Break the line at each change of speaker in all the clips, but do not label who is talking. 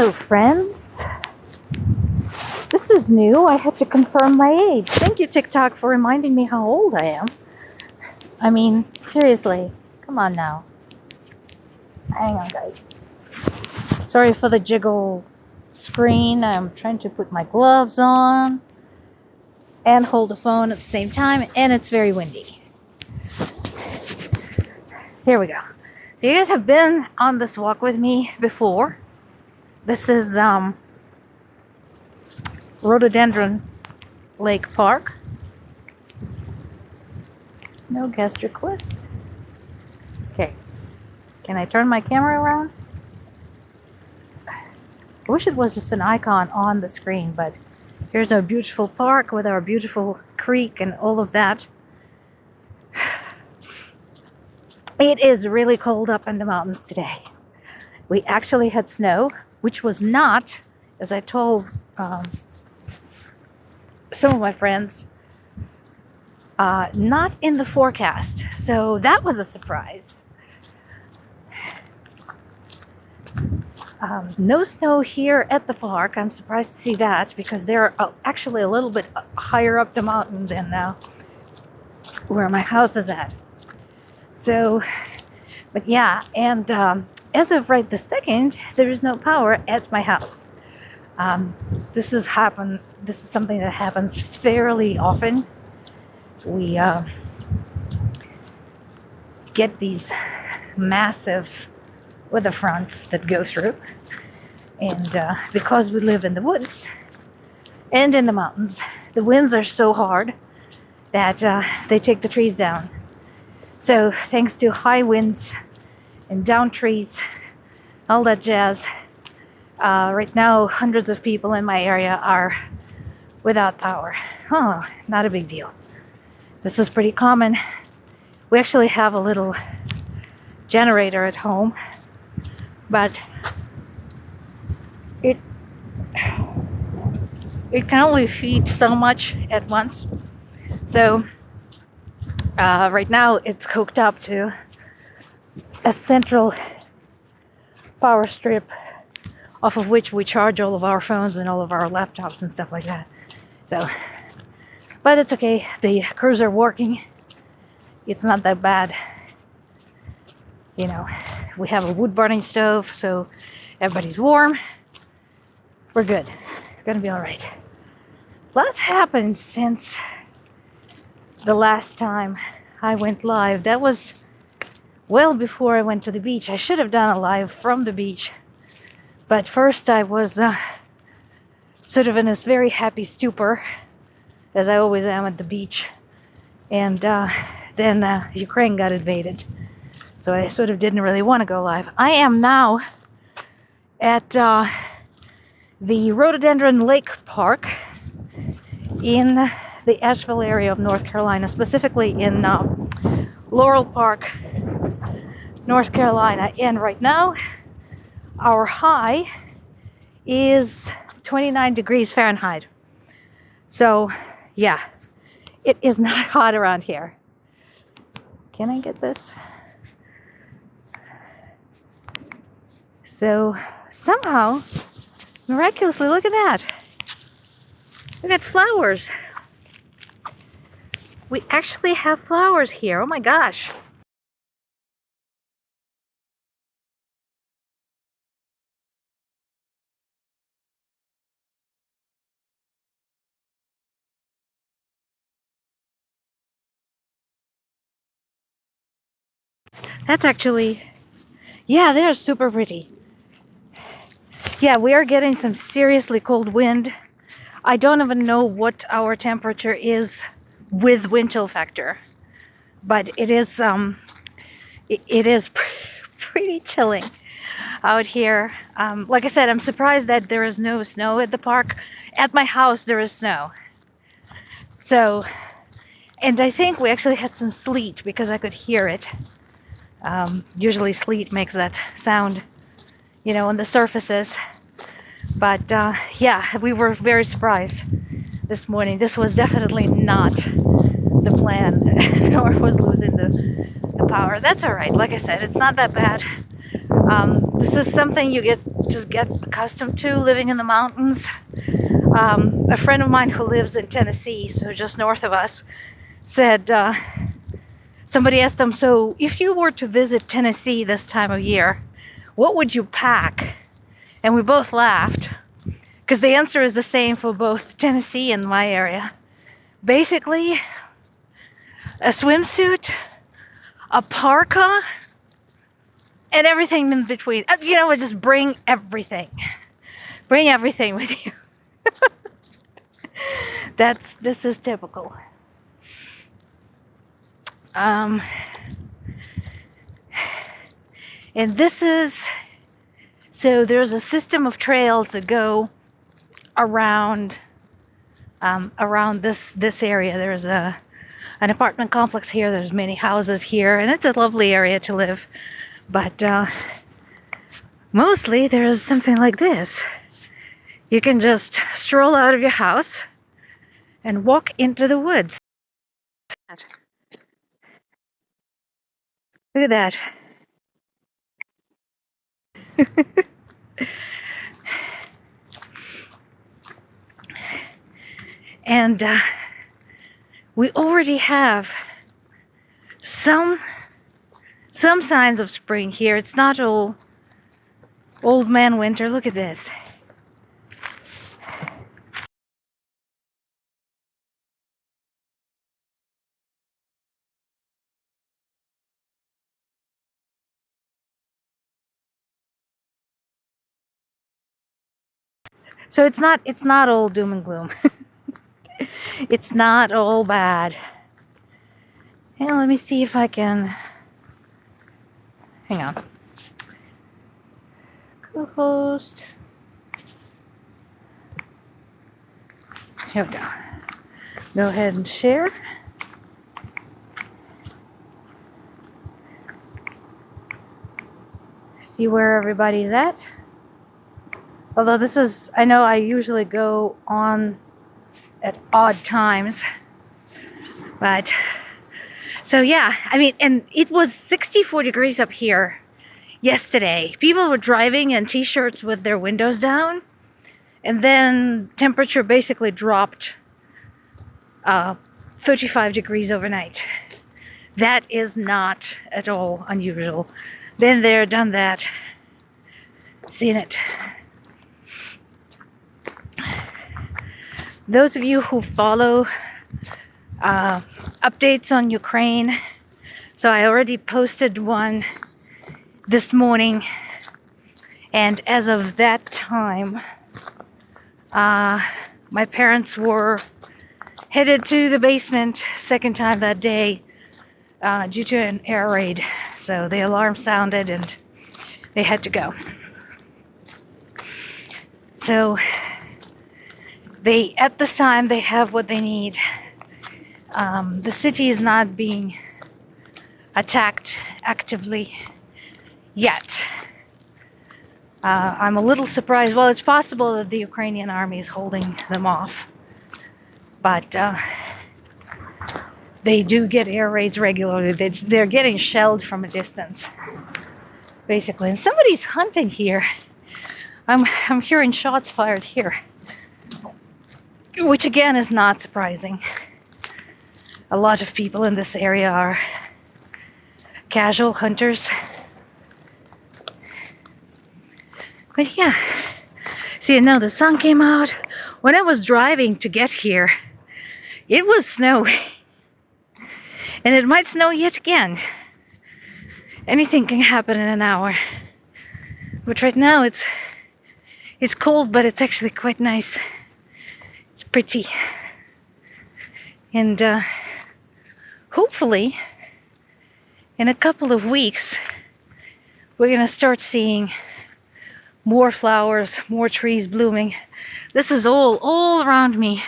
Hello, friends. This is new. I had to confirm my age. Thank you, TikTok, for reminding me how old I am. I mean, seriously. Come on now. Hang on, guys. Sorry for the jiggle screen. I'm trying to put my gloves on and hold the phone at the same time, and it's very windy. Here we go. So you guys have been on this walk with me before. This is Rhododendron Lake Park. No guest request. Okay. Can I turn my camera around? I wish it was just an icon on the screen, but here's our beautiful park with our beautiful creek and all of that. It is really cold up in the mountains today. We actually had snow, which was not, as I told some of my friends, not in the forecast. So that was a surprise. No snow here at the park. I'm surprised to see that because they're actually a little bit higher up the mountain than where my house is at. So, but yeah, and as of right this second, there is no power at my house. This is something that happens fairly often. We get these massive weather fronts that go through, and because we live in the woods and in the mountains, the winds are so hard that they take the trees down. So thanks to high winds and down trees, all that jazz, right now hundreds of people in my area are without power. Oh, not a big deal. This is pretty common. We actually have a little generator at home, but it can only feed so much at once. So right now it's hooked up to a central power strip off of which we charge all of our phones and all of our laptops and stuff like that. So, but it's okay. The crews are working. It's not that bad. You know, we have a wood burning stove, so everybody's warm. We're good. We're gonna be all right. Lots happened since the last time I went live. That was well before I went to the beach. I should have done a live from the beach, but first I was sort of in this very happy stupor, as I always am at the beach, and then Ukraine got invaded, so I sort of didn't really want to go live. I am now at the Rhododendron Lake Park in the Asheville area of North Carolina, specifically in Laurel Park, North Carolina. And right now our high is 29 degrees Fahrenheit. So yeah, it is not hot around here. Can I get this? So somehow, miraculously, look at that. Look at flowers. We actually have flowers here. Oh my gosh. That's actually, yeah, they're super pretty. Yeah, we are getting some seriously cold wind. I don't even know what our temperature is with wind chill factor, but it is pretty chilling out here. Like I said, I'm surprised that there is no snow at the park. At my house there is snow. So, and I think we actually had some sleet because I could hear it. Usually sleet makes that sound, you know, on the surfaces. But yeah, we were very surprised this morning. This was definitely not the plan, nor was losing the power. That's all right. Like I said, it's not that bad. This is something you just get accustomed to living in the mountains. A friend of mine who lives in Tennessee, so just north of us, said somebody asked them, so if you were to visit Tennessee this time of year, what would you pack? And we both laughed because the answer is the same for both Tennessee and my area. Basically, a swimsuit, a parka, and everything in between. You know, just bring everything. Bring everything with you. This is typical. And this is, so there's a system of trails that go around this area. There's an apartment complex here. There's many houses here, and it's a lovely area to live. But mostly there's something like this. You can just stroll out of your house and walk into the woods. Look at that. And we already have some signs of spring here. It's not all old man winter. Look at this. So it's not all doom and gloom. It's not all bad. And let me see if I can, hang on. Co-host. Here we go. Go ahead and share. See where everybody's at. Although this is, I know I usually go on at odd times. But, so yeah, I mean, and it was 64 degrees up here yesterday. People were driving in t-shirts with their windows down. And then temperature basically dropped 35 degrees overnight. That is not at all unusual. Been there, done that. Seen it. Those of you who follow updates on Ukraine, so I already posted one this morning, and as of that time, my parents were headed to the basement second time that day due to an air raid. So the alarm sounded and they had to go. So at this time, they have what they need. The city is not being attacked actively yet. I'm a little surprised. Well, it's possible that the Ukrainian army is holding them off. But they do get air raids regularly. They're getting shelled from a distance, basically. And somebody's hunting here. I'm hearing shots fired here, which again is not surprising. A lot of people in this area are casual hunters. But yeah, see, now the sun came out. When I was driving to get here, it was snowy. And it might snow yet again. Anything can happen in an hour. But right now it's cold, but it's actually quite nice. It's pretty. And hopefully in a couple of weeks we're gonna start seeing more flowers, more trees blooming. This is all around me.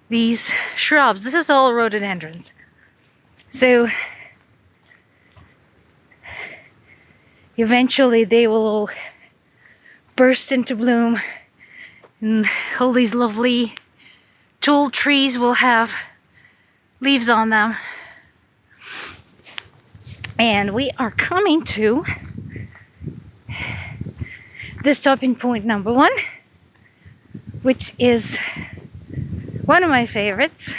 These shrubs, this is all rhododendrons. So eventually they will all burst into bloom, and all these lovely tall trees will have leaves on them. And we are coming to the stopping point number one, which is one of my favorites.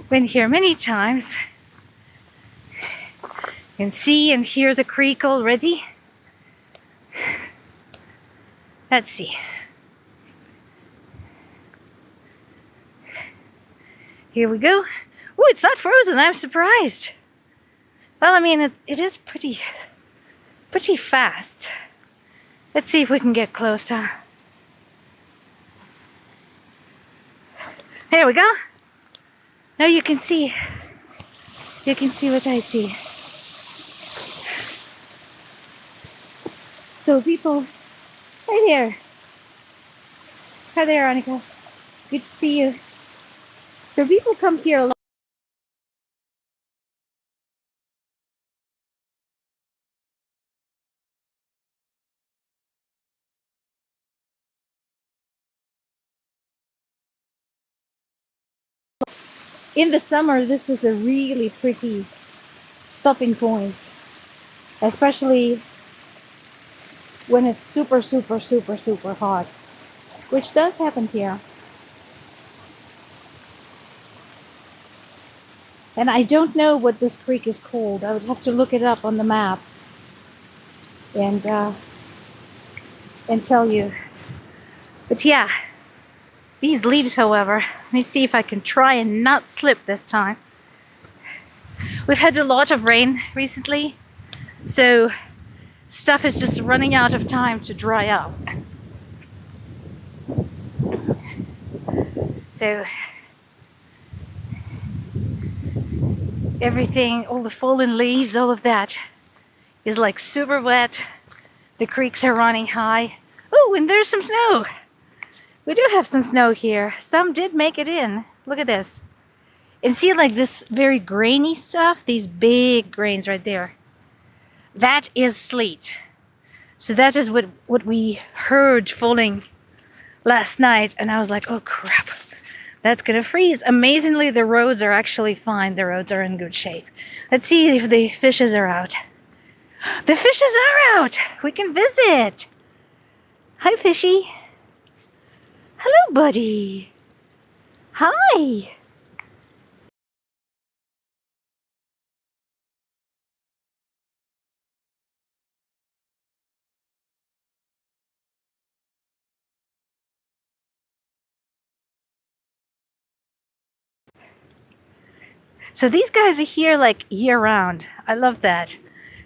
Been here many times. You can see and hear the creek already. Let's see. Here we go. Oh, it's not frozen. I'm surprised. Well, I mean, it is pretty fast. Let's see if we can get closer. There we go. Now you can see what I see. So people, right here. Hi there, Annika. Good to see you. So people come here a lot. In the summer, this is a really pretty stopping point, especially when it's super hot, which does happen here. And I don't know what this creek is called. I would have to look it up on the map and tell you. But yeah, these leaves, however, let me see if I can try and not slip this time. We've had a lot of rain recently, so stuff is just running out of time to dry up. So everything, all the fallen leaves, all of that is like super wet. The creeks are running high. Oh, and there's some snow. We do have some snow here. Some did make it in. Look at this. And see, like this very grainy stuff, these big grains right there. That is sleet. So that is what we heard falling last night. And I was like, oh crap, that's gonna freeze. Amazingly, the roads are actually fine. The roads are in good shape. Let's see if the fishes are out. The fishes are out. We can visit. Hi, fishy. Hello, buddy. Hi. So these guys are here like year round. I love that.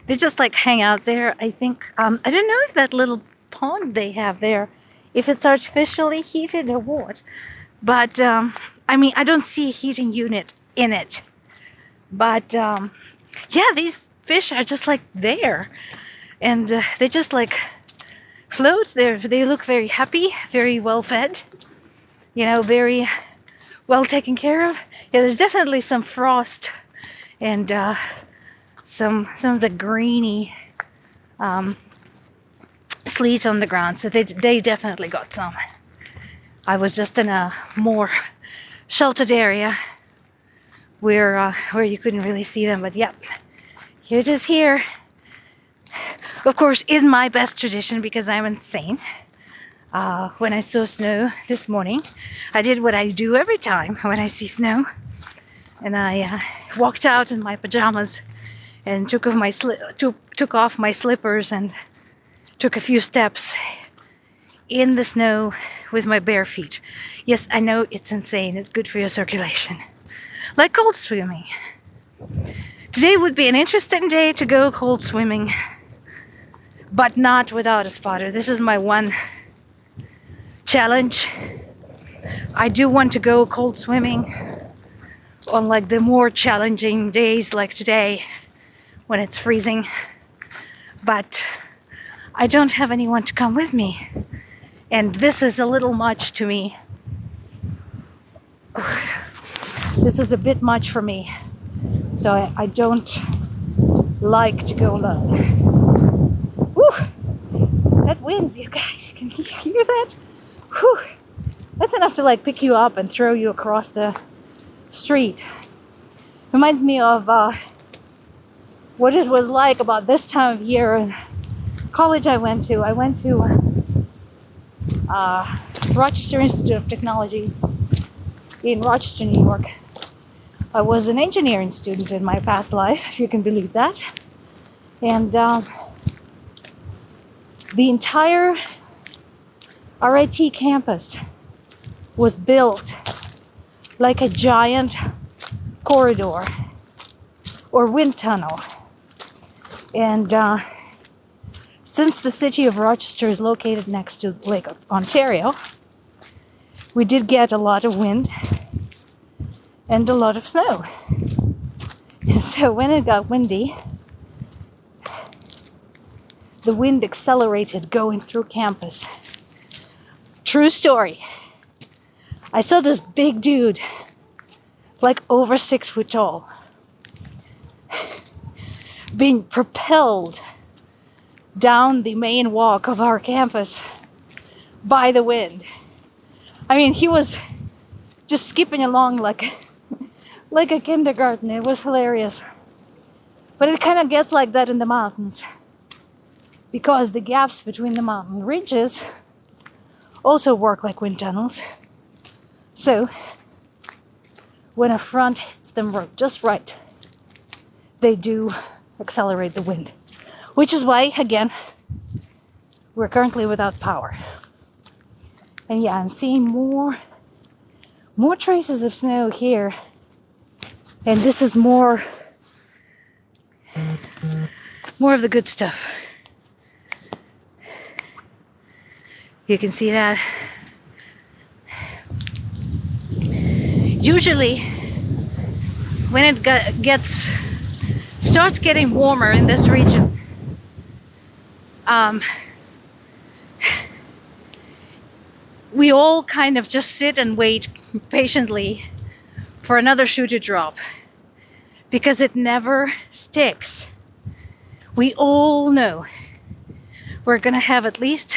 They just like hang out there. I think, I don't know if that little pond they have there, if it's artificially heated or what. But, I mean, I don't see a heating unit in it. But, yeah, these fish are just like there. And they just like float. They look very happy, very well fed. You know, very well taken care of. Yeah, there's definitely some frost and some of the grainy sleet on the ground, so they definitely got some. I was just in a more sheltered area where you couldn't really see them, but yep, here it is here. Of course, in my best tradition, because I'm insane. When I saw snow this morning, I did what I do every time when I see snow, and I walked out in my pajamas and took off my slippers and took a few steps in the snow with my bare feet. Yes, I know it's insane. It's good for your circulation, like cold swimming. Today would be an interesting day to go cold swimming, but not without a spotter. This is my one challenge. I do want to go cold swimming on like the more challenging days like today when it's freezing, but I don't have anyone to come with me, and this is a little much to me. This is a bit much for me, so I don't like to go alone. Whew. That wind, you guys, you can hear that? Whew. That's enough to like pick you up and throw you across the street. Reminds me of what it was like about this time of year college I went to. I went to Rochester Institute of Technology in Rochester, New York. I was an engineering student in my past life, if you can believe that. And the entire RIT campus was built like a giant corridor or wind tunnel. And since the city of Rochester is located next to Lake Ontario, we did get a lot of wind and a lot of snow. So when it got windy, the wind accelerated going through campus. True story. I saw this big dude, like over 6 foot tall, being propelled down the main walk of our campus by the wind. I mean, he was just skipping along like a kindergarten. It was hilarious. But it kind of gets like that in the mountains, because the gaps between the mountain ridges also work like wind tunnels. So when a front hits them just right, they do accelerate the wind. Which is why, again, we're currently without power. And yeah, I'm seeing more traces of snow here. And this is more of the good stuff. You can see that. Usually, when it starts getting warmer in this region, we all kind of just sit and wait patiently for another shoe to drop, because it never sticks. We all know we're gonna have at least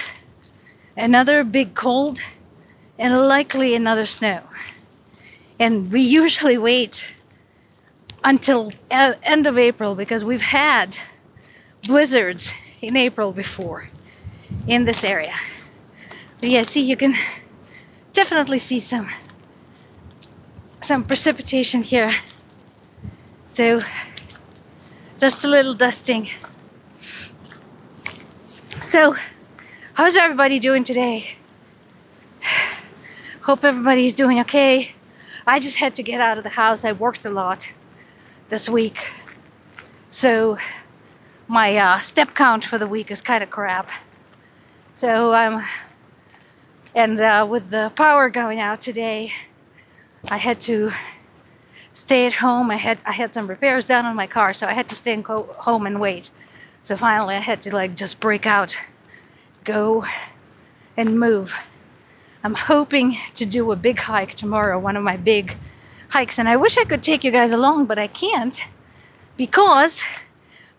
another big cold and likely another snow. And we usually wait until end of April, because we've had blizzards in April before in this area. But yeah, see, you can definitely see some precipitation here. So just a little dusting. So how's everybody doing today? Hope everybody's doing okay. I just had to get out of the house. I worked a lot this week, so my step count for the week is kind of crap. So with the power going out today, I had to stay at home. I had some repairs done on my car, so I had to stay home and wait. So finally I had to just break out, go and move. I'm hoping to do a big hike tomorrow, one of my big hikes, and I wish I could take you guys along, but I can't, because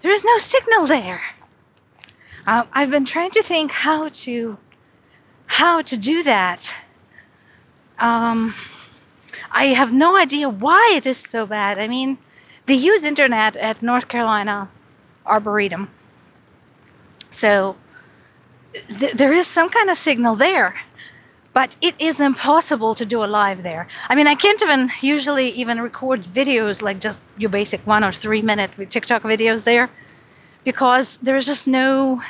there is no signal there. I've been trying to think how to do that. I have no idea why it is so bad. I mean, they use internet at North Carolina Arboretum, so there is some kind of signal there. But it is impossible to do a live there. I mean, I can't usually even record videos, like just your basic 1 or 3 minute TikTok videos there, because there's just no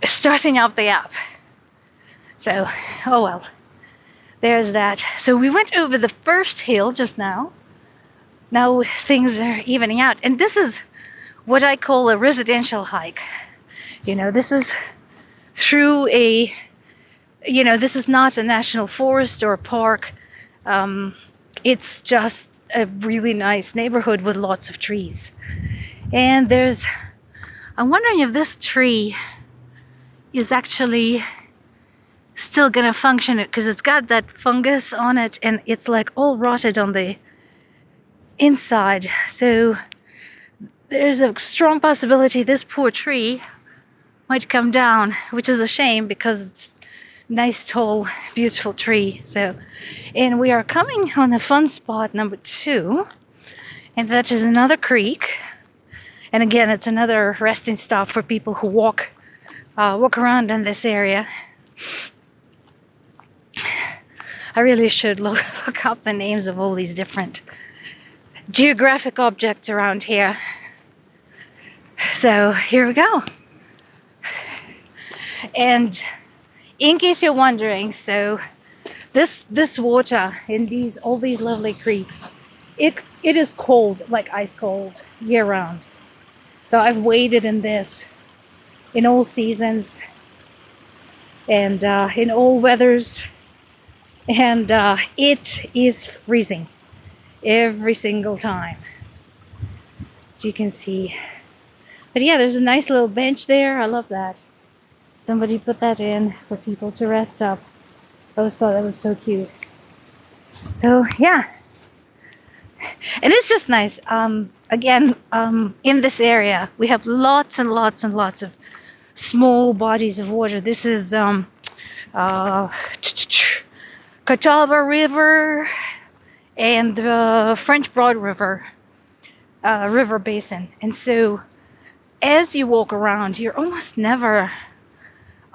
starting up the app. So, oh well, there's that. So we went over the first hill just now. Now things are evening out. And this is what I call a residential hike. This is through this is not a national forest or a park. It's just a really nice neighborhood with lots of trees. And I'm wondering if this tree is actually still gonna function, because it's got that fungus on it and it's like all rotted on the inside. So there's a strong possibility this poor tree might come down, which is a shame, because it's nice, tall, beautiful tree. So, and we are coming on the fun spot number 2, and that is another creek. And again, it's another resting stop for people who walk around in this area. I really should look up the names of all these different geographic objects around here. So here we go. And in case you're wondering, so this water in all these lovely creeks, it is cold, like ice cold, year round. So I've waded in this in all seasons and in all weathers, and it is freezing every single time, as you can see. But yeah, there's a nice little bench there. I love that. Somebody put that in for people to rest up. I always thought that was so cute. So yeah, and it's just nice. Again, in this area, we have lots and lots and lots of small bodies of water. This is Catawba River and the French Broad River river basin. And so as you walk around, you're almost never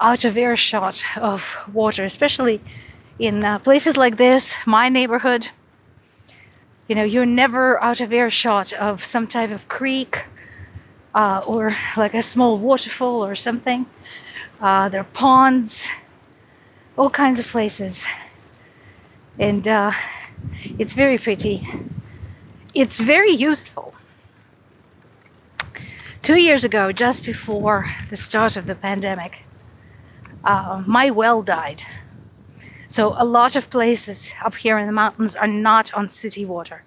out of earshot of water, especially in places like this, my neighborhood. You know, you're never out of earshot of some type of creek or like a small waterfall or something. There are ponds, all kinds of places. And it's very pretty. It's very useful. 2 years ago, just before the start of the pandemic, my well died. So a lot of places up here in the mountains are not on city water.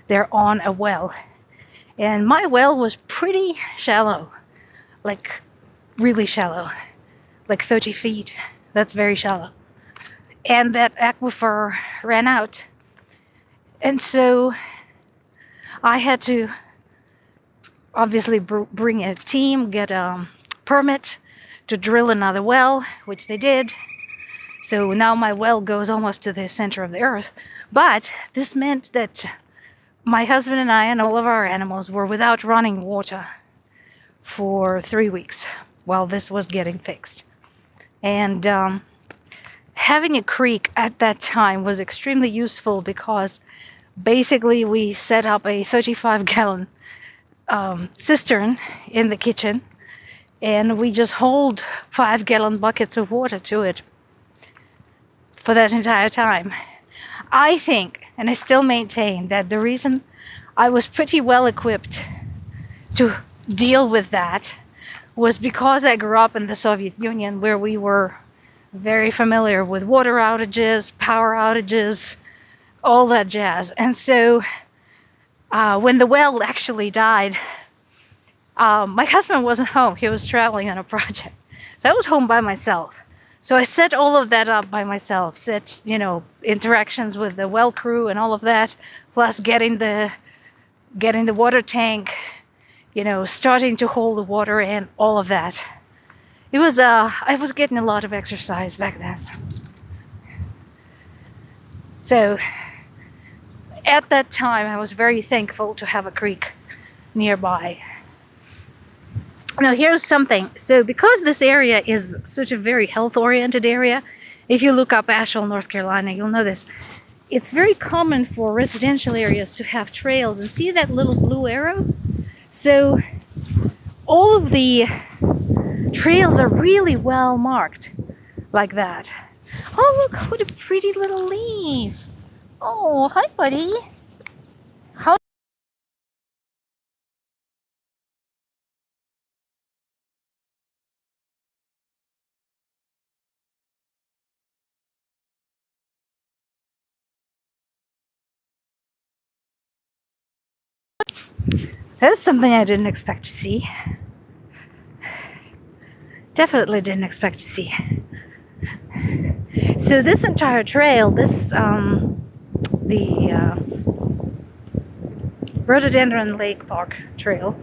They're on a well. And my well was pretty shallow, like really shallow, like 30 feet. That's very shallow. And that aquifer ran out. And so I had to obviously bring a team, get a permit to drill another well, which they did. So now my well goes almost to the center of the earth. But this meant that my husband and I and all of our animals were without running water for 3 weeks while this was getting fixed. And having a creek at that time was extremely useful because basically we set up a 35-gallon cistern in the kitchen, and we just hold 5-gallon buckets of water to it for that entire time. I think, and I still maintain, that the reason I was pretty well equipped to deal with that was because I grew up in the Soviet Union, where we were very familiar with water outages, power outages, all that jazz. And so when the well actually died, my husband wasn't home. He was traveling on a project. So I was home by myself. So I set all of that up by myself, set, interactions with the well crew and all of that, plus getting the water tank, starting to hold the water in, all of that. It was, I was getting a lot of exercise back then. So at that time, I was very thankful to have a creek nearby. Now here's something. So because this area is such a very health-oriented area, if you look up Asheville, North Carolina, you'll know this. It's very common for residential areas to have trails. And see that little blue arrow? So all of the trails are really well marked like that. Oh, look, what a pretty little leaf. Oh, hi, buddy. How? That's something I didn't expect to see. Definitely didn't expect to see. So this entire trail, the Rhododendron Lake Park Trail,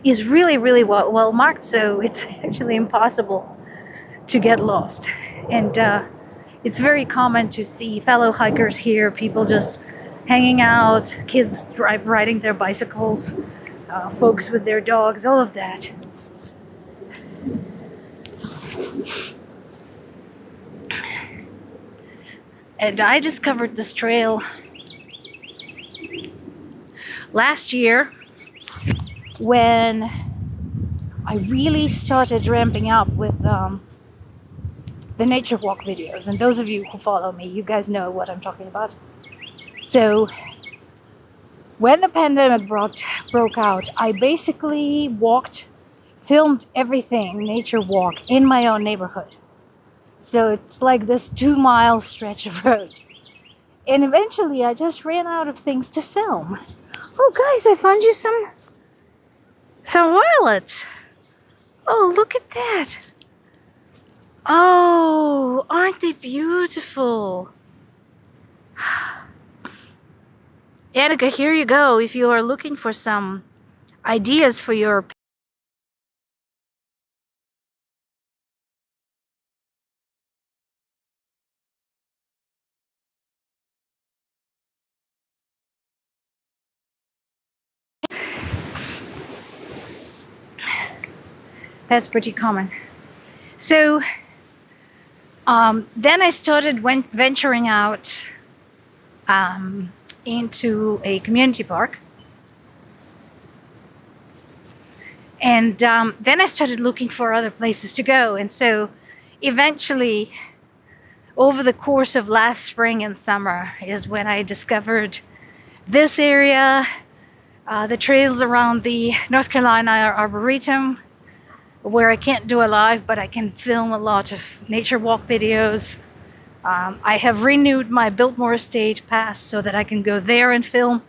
is really, really well marked. So it's actually impossible to get lost. And it's very common to see fellow hikers here, people just hanging out, kids riding their bicycles, folks with their dogs, all of that. And I discovered this trail last year when I really started ramping up with the nature walk videos. And those of you who follow me, you guys know what I'm talking about. So when the pandemic broke out, I basically filmed everything nature walk in my own neighborhood. So it's like this 2-mile stretch of road. And eventually I just ran out of things to film. Oh guys, I found you some violets. Oh, look at that. Oh, aren't they beautiful? Annika, here you go. If you are looking for some ideas for your that's pretty common. So then I started venturing out into a community park. And then I started looking for other places to go. And so eventually, over the course of last spring and summer, is when I discovered this area, the trails around the North Carolina Arboretum, where I can't do a live, but I can film a lot of nature walk videos. I have renewed my Biltmore Estate pass so that I can go there and film.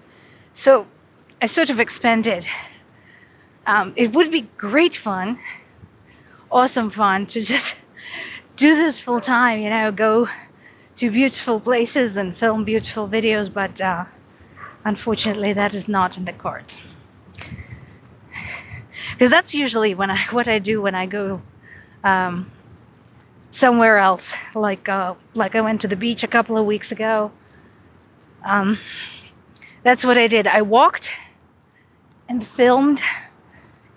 So I sort of expanded. It would be great fun, awesome fun to just do this full time, you know, go to beautiful places and film beautiful videos, but unfortunately that is not in the cards. Because that's usually what I do when I go somewhere else. Like I went to the beach a couple of weeks ago. That's what I did. I walked and filmed,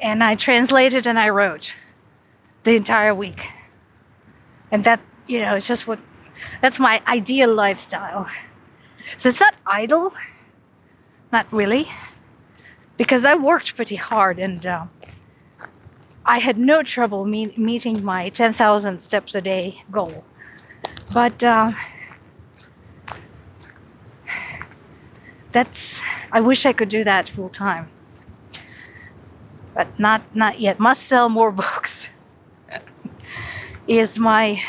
and I translated and I wrote the entire week. And that, you know, it's just that's my ideal lifestyle. So it's not idle, not really, because I worked pretty hard, and I had no trouble meeting my 10,000 steps a day goal. But I wish I could do that full time. But not yet. Must sell more books is my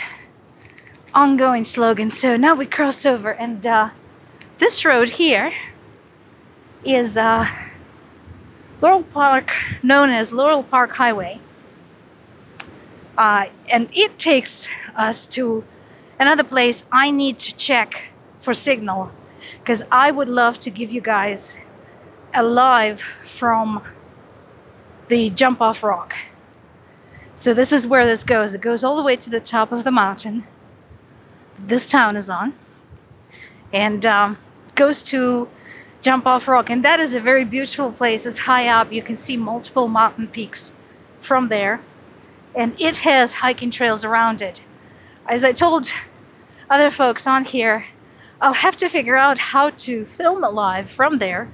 ongoing slogan. So now we cross over, and this road here is Laurel Park, known as Laurel Park Highway. And it takes us to another place I need to check for signal, because I would love to give you guys a live from the Jump Off Rock. So this is where this goes. It goes all the way to the top of the mountain this town is on, and goes to Jump Off Rock. And that is a very beautiful place. It's high up. You can see multiple mountain peaks from there. And it has hiking trails around it. As I told other folks on here, I'll have to figure out how to film it live from there,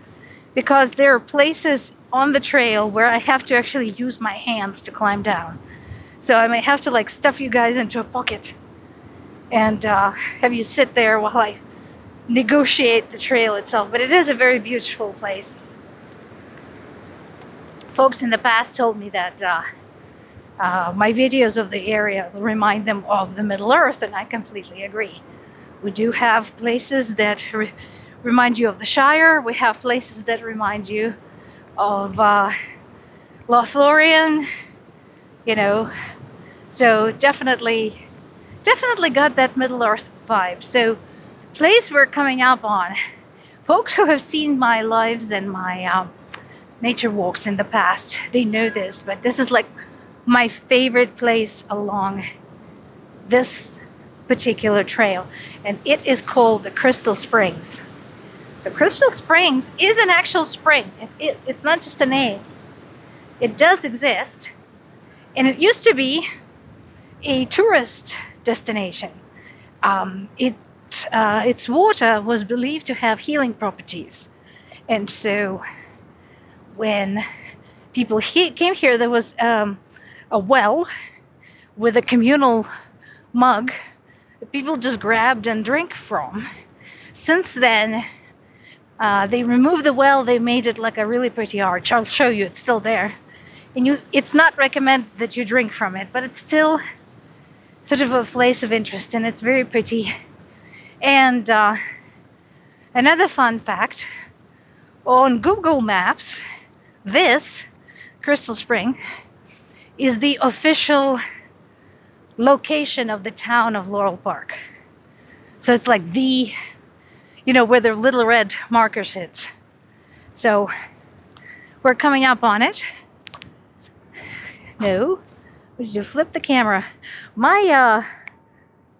because there are places on the trail where I have to actually use my hands to climb down. So I may have to like stuff you guys into a pocket and have you sit there while I negotiate the trail itself. But it is a very beautiful place. Folks in the past told me that my videos of the area will remind them of the Middle Earth, and I completely agree. We do have places that remind you of the Shire. We have places that remind you of Lothlorien, you know. So definitely got that Middle Earth vibe. So place we're coming up on, folks who have seen my lives and my nature walks in the past, they know this, but this is like my favorite place along this particular trail, and it is called the Crystal Springs. So Crystal Springs is an actual spring. It's not just a name. It does exist, and it used to be a tourist destination. Its water was believed to have healing properties, and so when people came here, there was a well with a communal mug that people just grabbed and drank from. Since then, they removed the well. They made it like a really pretty arch. I'll show you. It's still there. And it's not recommended that you drink from it, but it's still sort of a place of interest, and it's very pretty. And another fun fact, on Google Maps, this Crystal Spring is the official location of the town of Laurel Park. So it's like the, where the little red marker sits. So we're coming up on it. No, did you flip the camera? My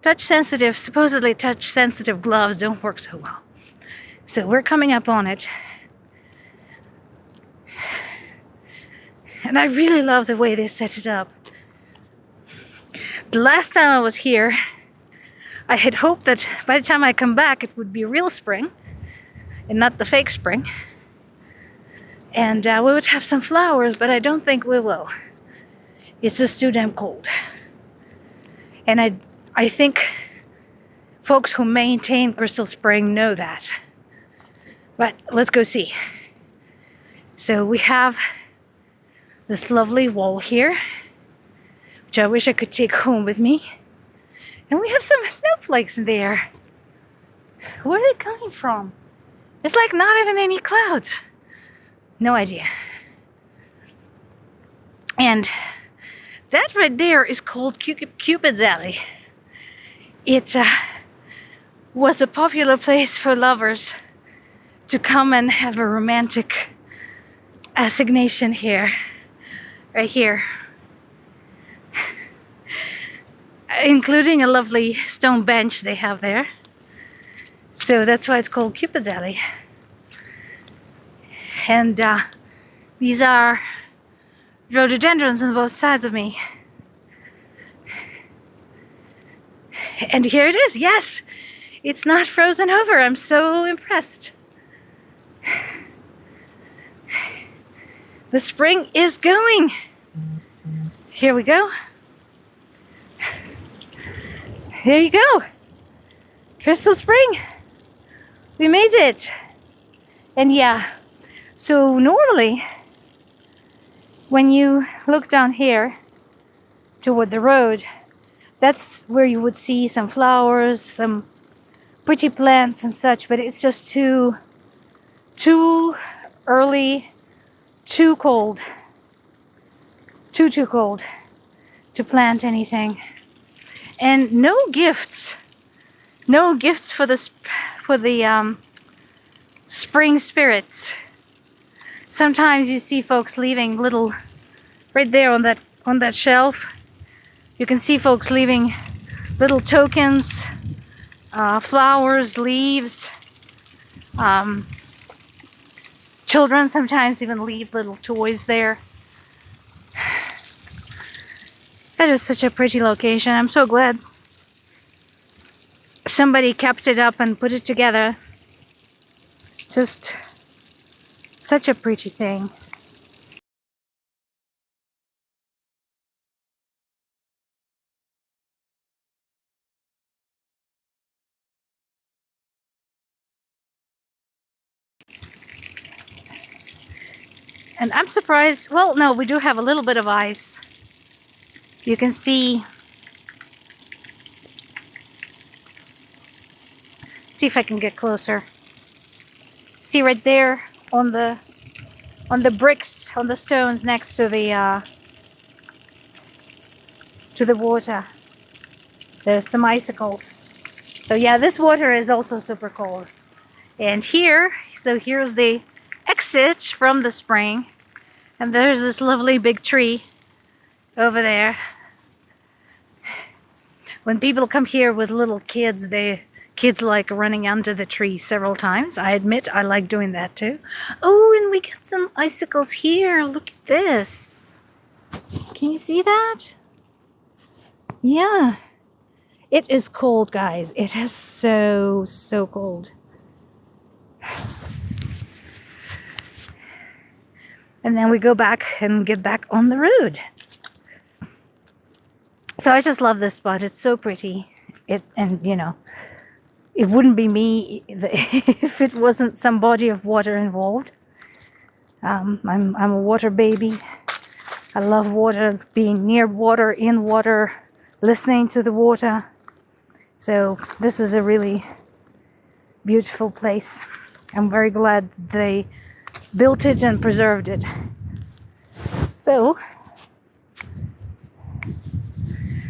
supposedly touch sensitive gloves don't work so well. So we're coming up on it. And I really love the way they set it up. The last time I was here, I had hoped that by the time I come back, it would be real spring and not the fake spring. And we would have some flowers, but I don't think we will. It's just too damn cold. And I think folks who maintain Crystal Spring know that. But let's go see. So we have this lovely wall here, which I wish I could take home with me. And we have some snowflakes in there. Where are they coming from? It's like not even any clouds. No idea. And that right there is called Cupid's Alley. It was a popular place for lovers to come and have a romantic assignation here. Right here. Including a lovely stone bench they have there. So that's why it's called Cupid's Alley. And these are rhododendrons on both sides of me. And here it is. Yes, it's not frozen over. I'm so impressed. The spring is going. Here we go. There you go. Crystal Spring. We made it. And yeah, so normally when you look down here toward the road, that's where you would see some flowers, some pretty plants and such, but it's just too early, too cold, too cold to plant anything. And no gifts for the spring spirits. Sometimes you see folks leaving little, right there on that shelf, you can see folks leaving little tokens, flowers, leaves. Children sometimes even leave little toys there. That is such a pretty location. I'm so glad somebody kept it up and put it together. Just such a pretty thing. And I'm surprised, well, no, we do have a little bit of ice. You can see if I can get closer. See right there on the bricks, on the stones next to the water. There's some icicles. So yeah, this water is also super cold. And here's the exit from the spring. And there's this lovely big tree over there. When people come here with little kids, kids like running under the tree several times. I admit I like doing that too. Oh, and we got some icicles here. Look at this. Can you see that? Yeah. It is cold, guys. It is so cold. And then we go back and get back on the road. So I just love this spot. It's so pretty. And you know, it wouldn't be me if it wasn't some body of water involved. I'm a water baby. I love water, being near water, in water, listening to the water. So this is a really beautiful place. I'm very glad they built it and preserved it. So,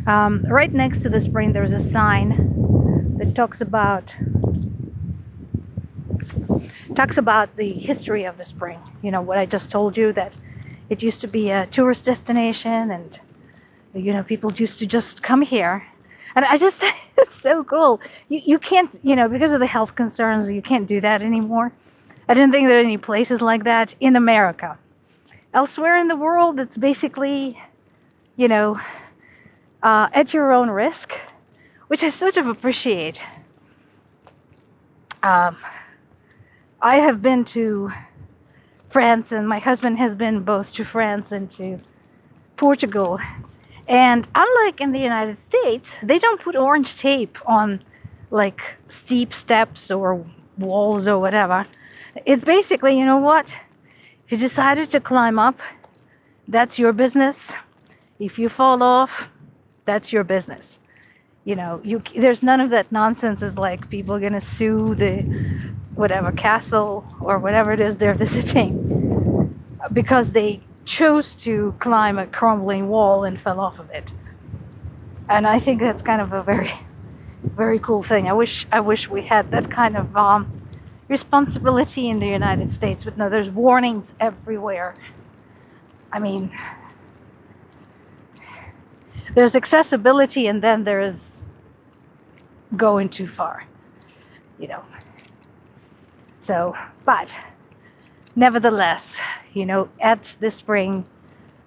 right next to the spring, there's a sign that talks about the history of the spring. You know, what I just told you, that it used to be a tourist destination, and you know, people used to just come here. And I just it's so cool. You can't, you know, because of the health concerns, you can't do that anymore. I didn't think there are any places like that in America. Elsewhere in the world, it's basically, you know, at your own risk, which I sort of appreciate. I have been to France, and my husband has been both to France and to Portugal. And unlike in the United States, they don't put orange tape on like steep steps or walls or whatever. It's basically, you know what? If you decided to climb up, that's your business. If you fall off, that's your business. You know, there's none of that nonsense. Is like people are gonna sue the whatever castle or whatever it is they're visiting because they chose to climb a crumbling wall and fell off of it. And I think that's kind of a very, very cool thing. I wish we had that kind of responsibility in the United States. But no, there's warnings everywhere. I mean, there's accessibility, and then there's going too far, you know. So, but nevertheless, you know, at the spring,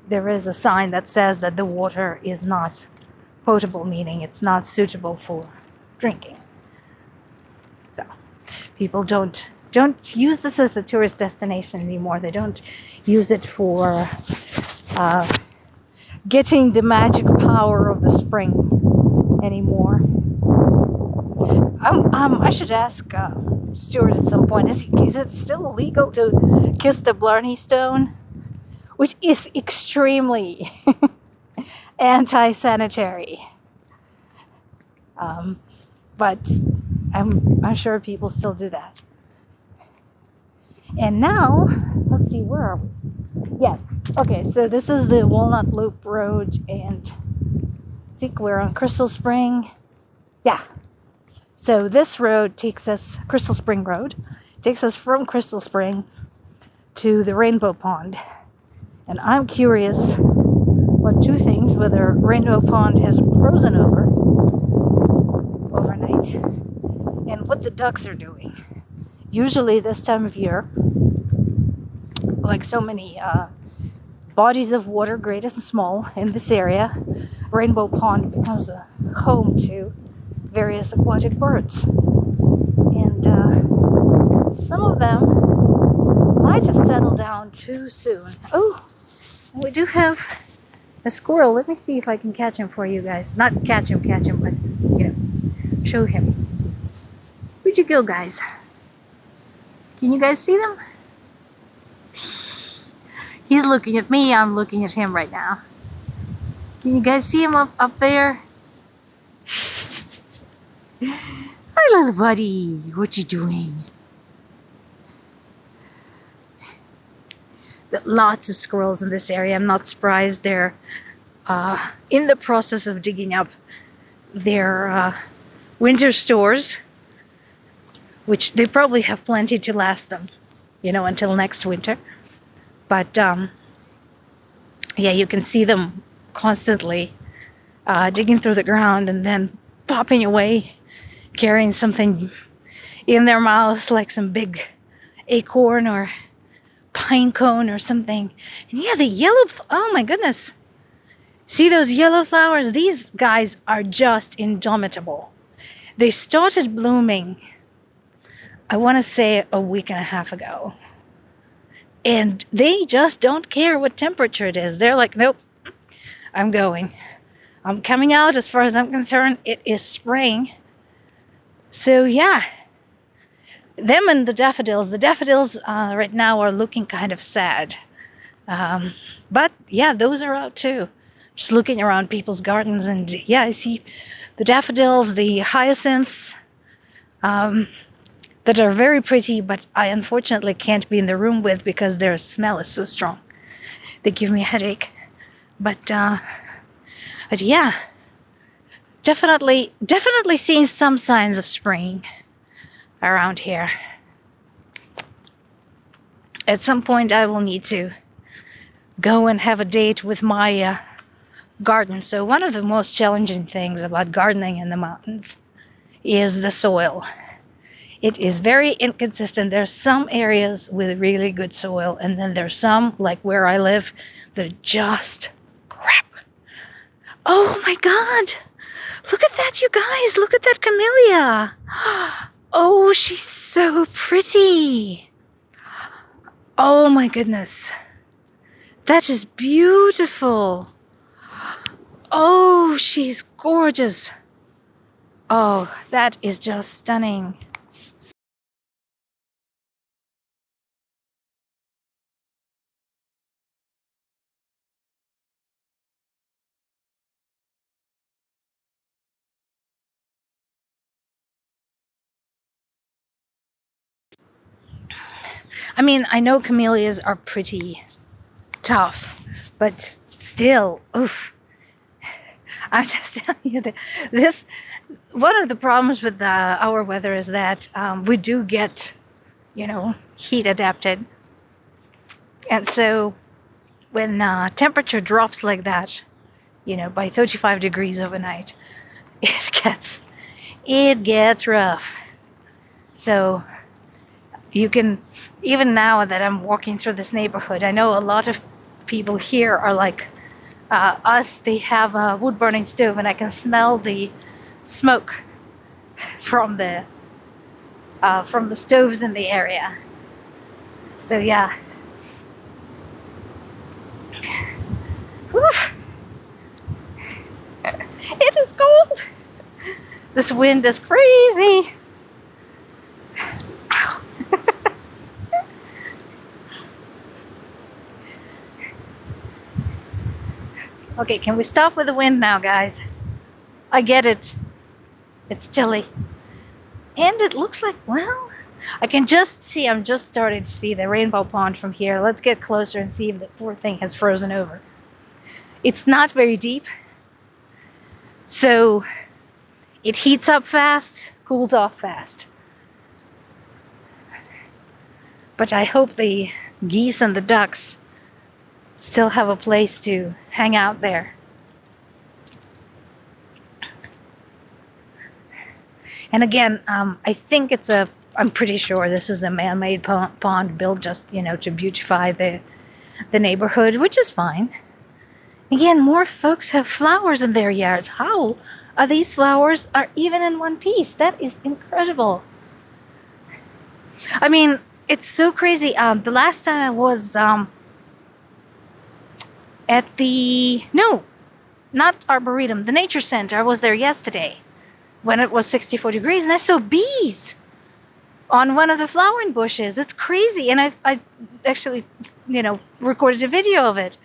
there is a sign that says that the water is not potable, meaning it's not suitable for drinking. So, people don't use this as a tourist destination anymore. They don't use it for getting the magic power of the spring anymore. I should ask Stuart at some point, is it still illegal to kiss the Blarney Stone? Which is extremely anti-sanitary. But I'm sure people still do that. And now, let's see, where are we? Yes, okay, so this is the Walnut Loop Road, and I think we're on Crystal Spring. Yeah. So this road takes us, Crystal Spring Road, takes us from Crystal Spring to the Rainbow Pond. And I'm curious about two things: whether Rainbow Pond has frozen over overnight, and what the ducks are doing. Usually this time of year, like so many bodies of water, great and small, in this area, Rainbow Pond becomes a home to various aquatic birds. And some of them might have settled down too soon. Oh, we do have a squirrel. Let me see if I can catch him for you guys. Not catch him, but, you know, show him. Where'd you go, guys? Can you guys see them? He's looking at me, I'm looking at him right now. Can you guys see him up there? Hi, little buddy. What you doing? Lots of squirrels in this area. I'm not surprised. They're in the process of digging up their winter stores, which they probably have plenty to last them, you know, until next winter. But yeah, you can see them constantly digging through the ground and then popping away, carrying something in their mouths, like some big acorn or pine cone or something. And yeah, the yellow, oh my goodness, See those yellow flowers? These guys are just indomitable. They started blooming, I want to say, a week and a half ago. And they just don't care what temperature it is. They're like, nope, I'm going. I'm coming out. As far as I'm concerned, it is spring. So yeah, them and the daffodils. The daffodils right now are looking kind of sad. But yeah, those are out too. Just looking around people's gardens, and yeah, I see the daffodils, the hyacinths, that are very pretty, but I unfortunately can't be in the room with because their smell is so strong. They give me a headache. But yeah, definitely seeing some signs of spring around here. At some point, I will need to go and have a date with my garden. So one of the most challenging things about gardening in the mountains is the soil. It is very inconsistent. There's some areas with really good soil, and then there's some, like where I live, that are just crap. Oh my God! Look at that, you guys! Look at that camellia! Oh, she's so pretty! Oh my goodness. That is beautiful. Oh, she's gorgeous. Oh, that is just stunning. I mean, I know camellias are pretty tough, but still, oof. I'm just telling you that this, one of the problems with our weather is that we do get, heat adapted. And so when temperature drops like that, by 35 degrees overnight, it gets rough. So you can, even now that I'm walking through this neighborhood, I know a lot of people here are like us. They have a wood burning stove, and I can smell the smoke from the stoves in the area. So yeah. Whew. It is cold. This wind is crazy. Okay, can we stop with the wind now, guys? I get it. It's chilly. And it looks like, well, I can just see, I'm just starting to see the rainbow pond from here. Let's get closer and see if the poor thing has frozen over. It's not very deep. So it heats up fast, cools off fast. But I hope the geese and the ducks still have a place to hang out there. And again, I think I'm pretty sure this is a man-made pond built just, to beautify the neighborhood, which is fine. Again, more folks have flowers in their yards. How are these flowers are even in one piece? That is incredible. I mean, it's so crazy. The last time I was at not Arboretum, the Nature Center. I was there yesterday when it was 64 degrees, and I saw bees on one of the flowering bushes. It's crazy. And I actually, recorded a video of it.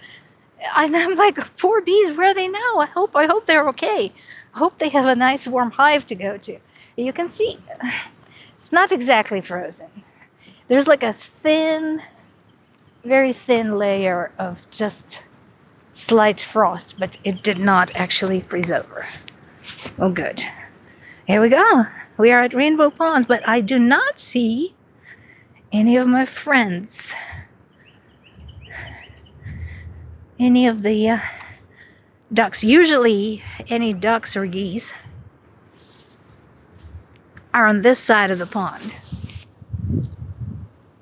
And I'm like, poor bees, where are they now? I hope they're okay. I hope they have a nice warm hive to go to. You can see, it's not exactly frozen. There's like a very thin layer of just slight frost, but it did not actually freeze over. Oh, good. Here we go. We are at Rainbow Ponds, but I do not see any of my friends. Any of the ducks. Usually, any ducks or geese are on this side of the pond.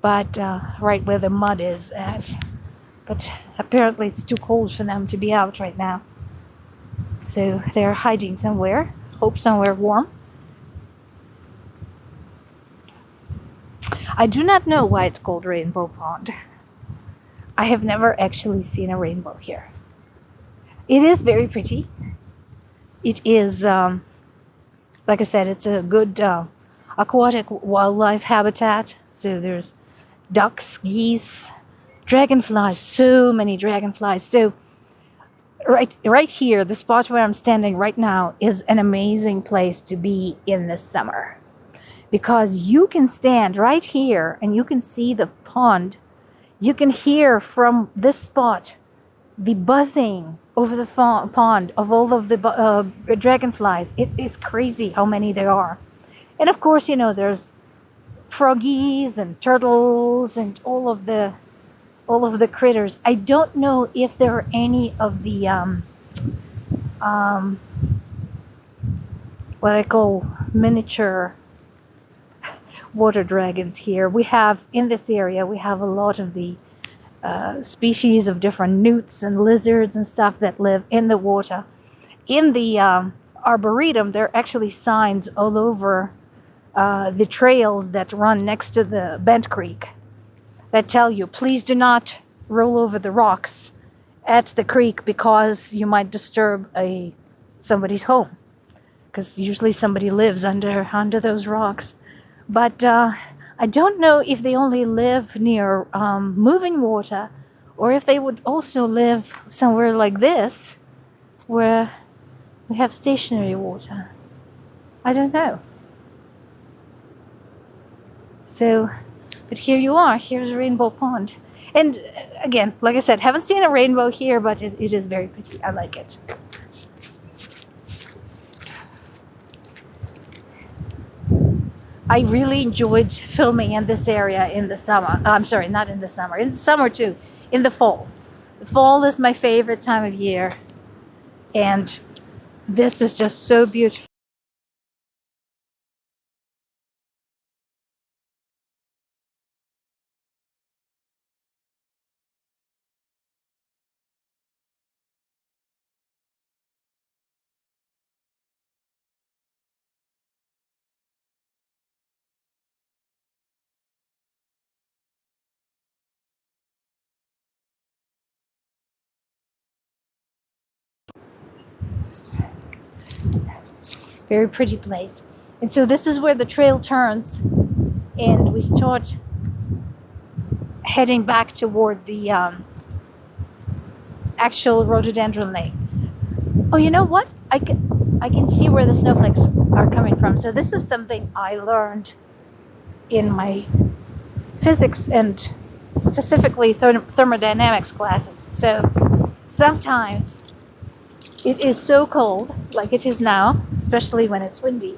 But right where the mud is at. But apparently it's too cold for them to be out right now. So they're hiding somewhere. Hope somewhere warm. I do not know why it's called Rainbow Pond. I have never actually seen a rainbow here. It is very pretty. It is, like I said, it's a good aquatic wildlife habitat. So there's ducks, geese, dragonflies, so many dragonflies. So right here, the spot where I'm standing right now is an amazing place to be in the summer, because you can stand right here and you can see the pond. You can hear from this spot the buzzing over the pond of all of the dragonflies. It is crazy how many there are. And of course, you know, there's froggies and turtles and all of the critters. I don't know if there are any of the what I call miniature water dragons here. We have in this area, we have a lot of the species of different newts and lizards and stuff that live in the water. In the arboretum, there are actually signs all over the trails that run next to the Bent Creek that tell you, please do not roll over the rocks at the creek because you might disturb somebody's home, because usually somebody lives under those rocks. But I don't know if they only live near moving water, or if they would also live somewhere like this, where we have stationary water. I don't know. So, but here you are. Here's Rainbow Pond. And again, like I said, haven't seen a rainbow here, but it is very pretty. I like it. I really enjoyed filming in this area in the summer. I'm sorry, not in the summer. In the summer too. In the fall. The fall is my favorite time of year. And this is just so beautiful. Very pretty place. And so this is where the trail turns, and we start heading back toward the actual rhododendron lake. Oh, you know what? I can see where the snowflakes are coming from. So this is something I learned in my physics and specifically thermodynamics classes. So sometimes it is so cold, like it is now, especially when it's windy,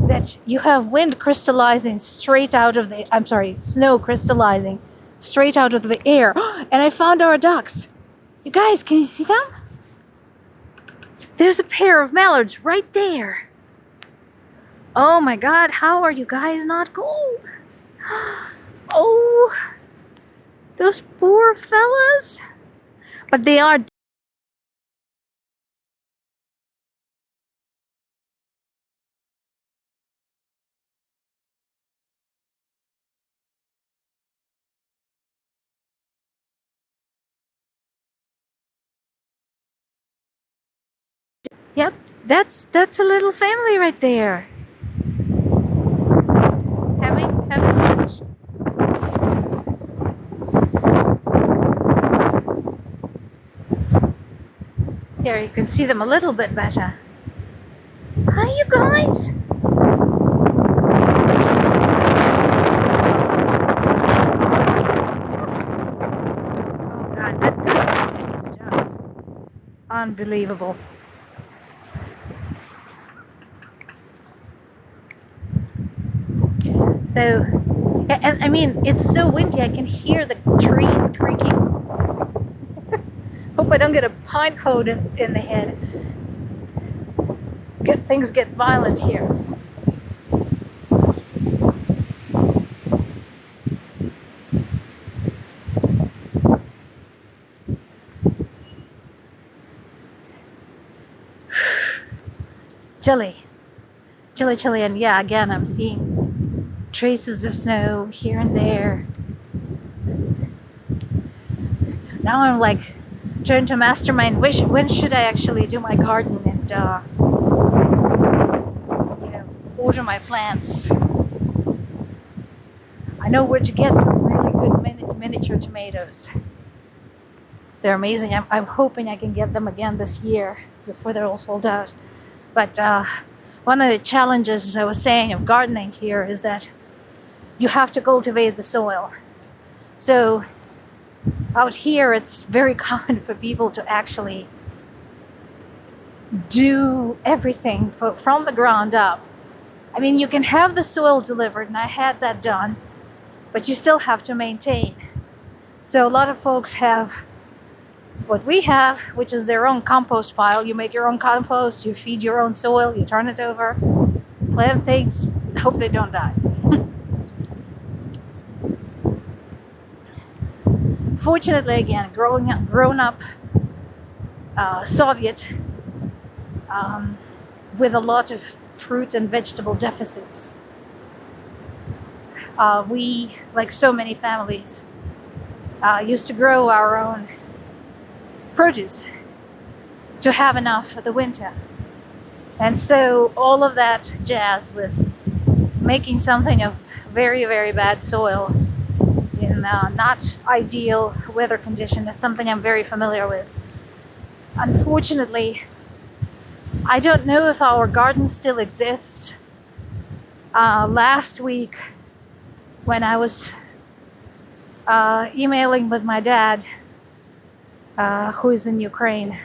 that you have wind crystallizing straight out of the, I'm sorry, snow crystallizing straight out of the air. And I found our ducks. You guys, can you see them? There's a pair of mallards right there. Oh my God, how are you guys not cold? Oh, those poor fellas. But they are. Yep, that's a little family right there. Having lunch. Here you can see them a little bit better. Hi, you guys. Oh God, that is just unbelievable. So, and I mean, it's so windy, I can hear the trees creaking. Hope I don't get a pine cone in the head. Things get violent here. chilly. Chilly, chilly. And yeah, again, I'm seeing traces of snow here and there. Now I'm like trying to mastermind when should I actually do my garden and water my plants. I know where to get some really good miniature tomatoes. They're amazing. I'm hoping I can get them again this year before they're all sold out. But one of the challenges, as I was saying, of gardening here is that you have to cultivate the soil. So out here, it's very common for people to actually do everything from the ground up. I mean, you can have the soil delivered, and I had that done, but you still have to maintain. So a lot of folks have what we have, which is their own compost pile. You make your own compost, you feed your own soil, you turn it over, plant things, hope they don't die. Fortunately, again, grown up Soviet with a lot of fruit and vegetable deficits. We, like so many families, used to grow our own produce to have enough for the winter. And so all of that jazz with making something of very, very bad soil in not ideal weather condition is something I'm very familiar with. Unfortunately, I don't know if our garden still exists. Last week, when I was emailing with my dad, who is in Ukraine,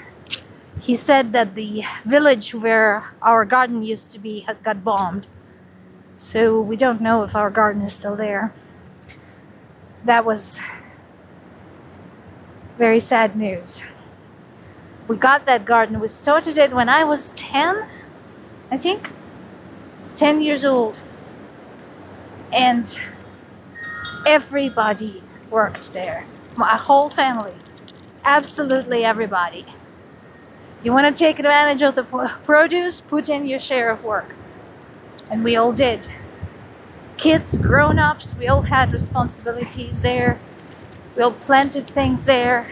he said that the village where our garden used to be got bombed. So we don't know if our garden is still there. That was very sad news. We got that garden. We started it when I was 10, I think. 10 years old. And everybody worked there. My whole family. Absolutely everybody. You want to take advantage of the produce? Put in your share of work. And we all did. Kids, grown-ups, we all had responsibilities there. We all planted things there.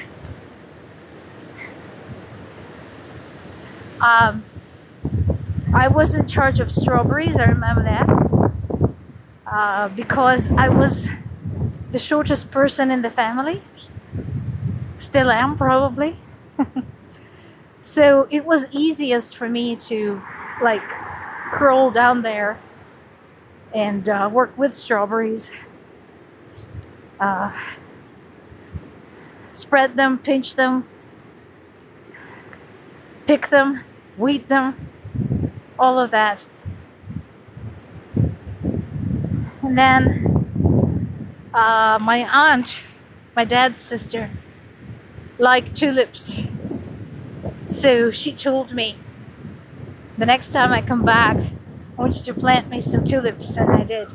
I was in charge of strawberries, I remember that. Because I was the shortest person in the family. Still am, probably. So it was easiest for me to crawl down there and work with strawberries. Spread them, pinch them, pick them, weed them, all of that. And then my aunt, my dad's sister, liked tulips. So she told me, the next time I come back, I want you to plant me some tulips, and I did.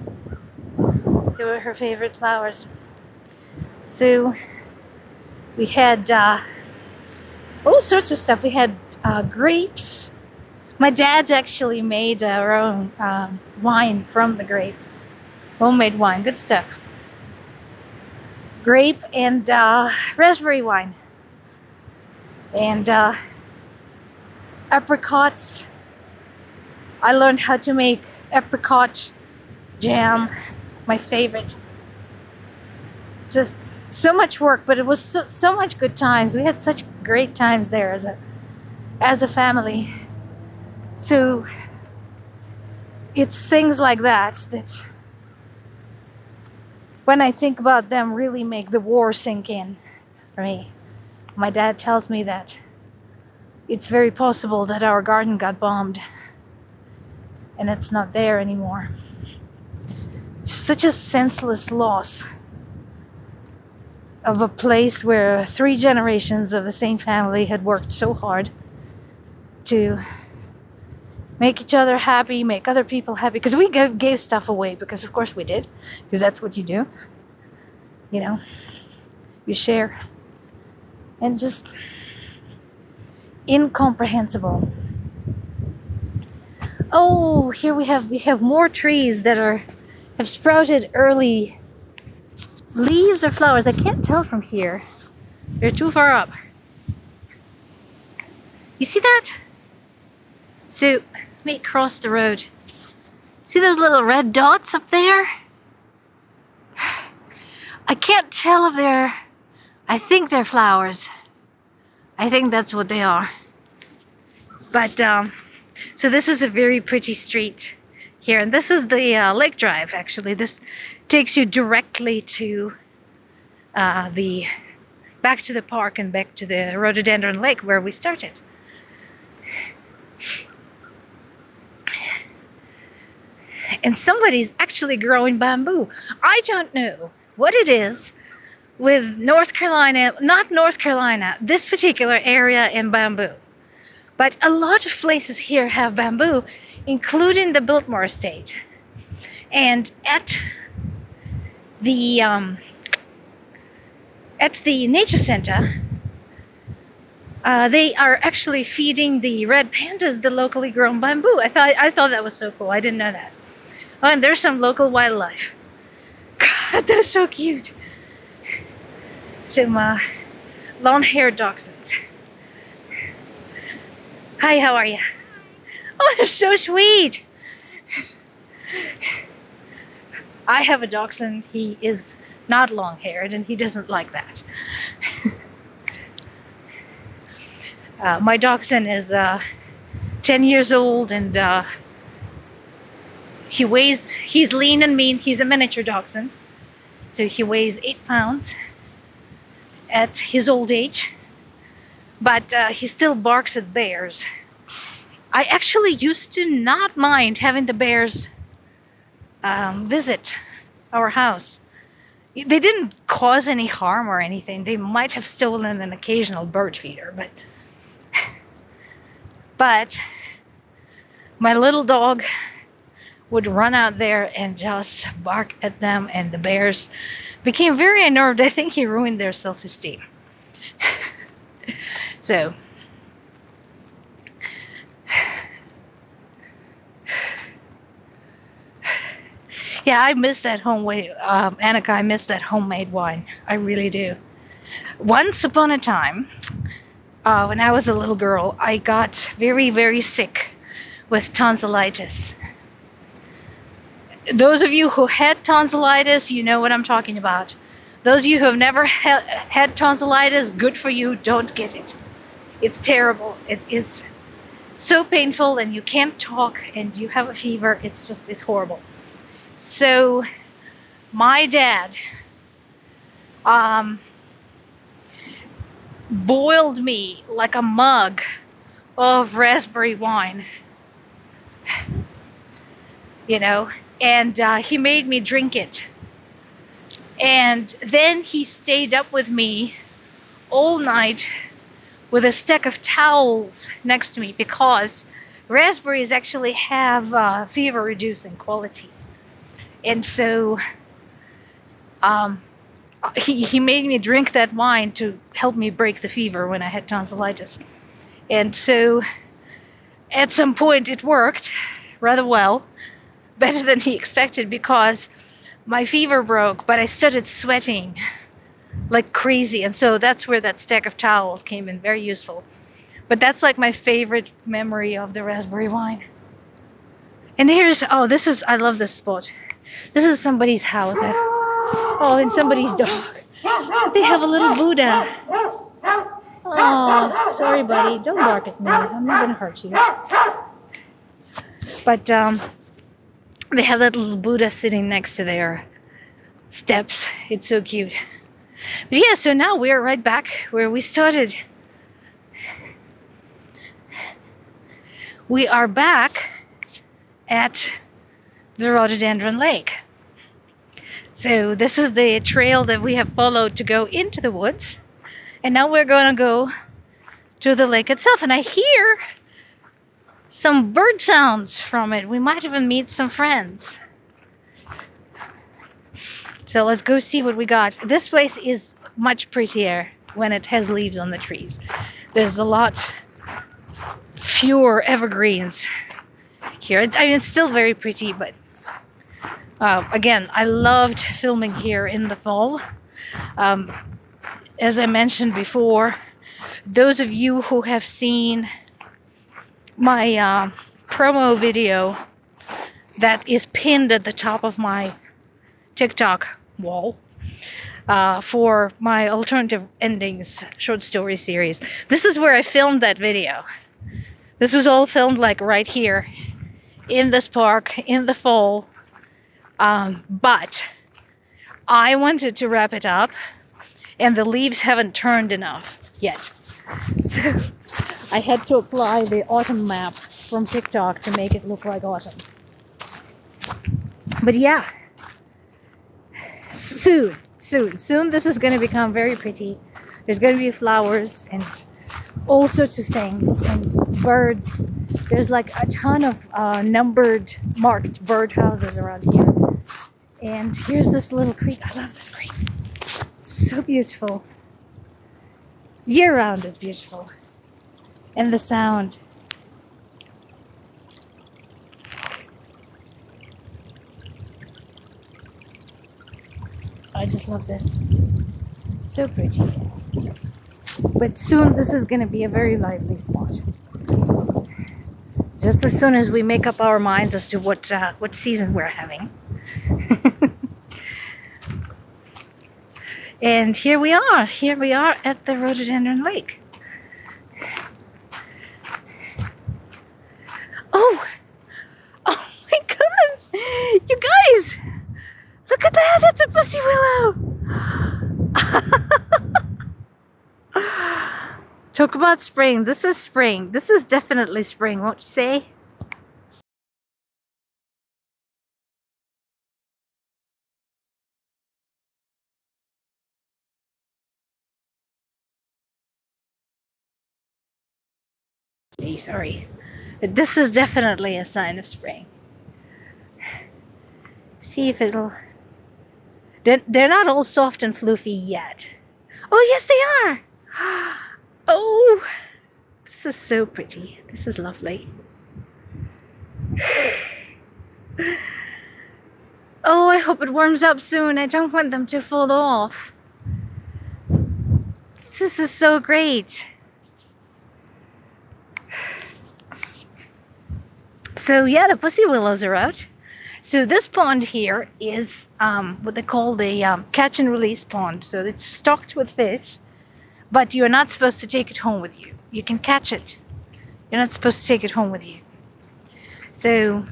They were her favorite flowers. So we had all sorts of stuff. We had grapes. My dad actually made our own wine from the grapes. Homemade wine, good stuff. Grape and raspberry wine. And apricots. I learned how to make apricot jam, my favorite. Just so much work, but it was so much good times. We had such great times there as a family. So it's things like that when I think about them really make the war sink in for me. My dad tells me that it's very possible that our garden got bombed and it's not there anymore. It's such a senseless loss of a place where 3 generations of the same family had worked so hard to make each other happy, make other people happy. Because we gave stuff away, because of course we did, because that's what you do. You know, you share. And just incomprehensible. Oh, here we have more trees that have sprouted early leaves or flowers. I can't tell from here. They're too far up. You see that? So let me cross the road. See those little red dots up there? I can't tell if they're... I think they're flowers. I think that's what they are. But, so this is a very pretty street here. And this is the Lake Drive, actually. This takes you directly to back to the park and back to the rhododendron lake where we started. And somebody's actually growing bamboo. I don't know what it is with North Carolina, not North Carolina, this particular area in bamboo. But a lot of places here have bamboo, including the Biltmore Estate. And at the nature center, they are actually feeding the red pandas the locally grown bamboo. I thought that was so cool. I didn't know that. Oh, and there's some local wildlife. God, they're so cute. Some long-haired dachshunds. Hi, how are you? Oh, they're so sweet. I have a dachshund. He is not long-haired, and he doesn't like that. My dachshund is 10 years old, and he's lean and mean. He's a miniature dachshund. So he weighs 8 pounds at his old age. But he still barks at bears. I actually used to not mind having the bears visit our house. They didn't cause any harm or anything. They might have stolen an occasional bird feeder, but my little dog would run out there and just bark at them, and the bears became very unnerved. I think he ruined their self-esteem. So, yeah, I miss that homemade, Annika, I miss that homemade wine. I really do. Once upon a time, when I was a little girl, I got very, very sick with tonsillitis. Those of you who had tonsillitis, you know what I'm talking about. Those of you who have never had tonsillitis, good for you, don't get it. It's terrible. It is so painful, and you can't talk, and you have a fever. It's horrible. So, my dad boiled me like a mug of raspberry wine, you know, and he made me drink it. And then he stayed up with me all night with a stack of towels next to me, because raspberries actually have fever-reducing qualities. And so he made me drink that wine to help me break the fever when I had tonsillitis. And so at some point it worked rather well, better than he expected, because my fever broke, but I started sweating like crazy. And so that's where that stack of towels came in, very useful. But that's like my favorite memory of the raspberry wine. And here's, I love this spot. This is somebody's house. And somebody's dog. They have a little Buddha. Oh, sorry, buddy. Don't bark at me. I'm not going to hurt you. But they have that little Buddha sitting next to their steps. It's so cute. But yeah, so now we're right back where we started. We are back at the rhododendron lake. So this is the trail that we have followed to go into the woods. And now we're going to go to the lake itself. And I hear some bird sounds from it. We might even meet some friends. So let's go see what we got. This place is much prettier when it has leaves on the trees. There's a lot fewer evergreens here. I mean, it's still very pretty, but again, I loved filming here in the fall. As I mentioned before, those of you who have seen my promo video that is pinned at the top of my TikTok wall for my Alternative Endings short story series. This is where I filmed that video. This is all filmed like right here in this park in the fall. But I wanted to wrap it up, and the leaves haven't turned enough yet. So I had to apply the autumn map from TikTok to make it look like autumn. But yeah, soon this is going to become very pretty. There's going to be flowers and all sorts of things and birds. There's like a ton of marked bird houses around here. And here's this little creek. I love this creek. It's so beautiful. Year round is beautiful. And the sound. I just love this. So pretty. But soon this is going to be a very lively spot. Just as soon as we make up our minds as to what season we're having. And here we are at the Rhododendron Lake. Oh my goodness, you guys, look at that, that's a pussy willow. Talk about spring. This is spring. This is definitely spring, won't you say? Sorry. But this is definitely a sign of spring. See if it'll... They're not all soft and floofy yet. Oh, yes, they are! Oh, this is so pretty. This is lovely. Oh, I hope it warms up soon. I don't want them to fall off. This is so great. So yeah, the pussy willows are out. So this pond here is what they call the catch and release pond. So it's stocked with fish, but you're not supposed to take it home with you. You can catch it. You're not supposed to take it home with you. So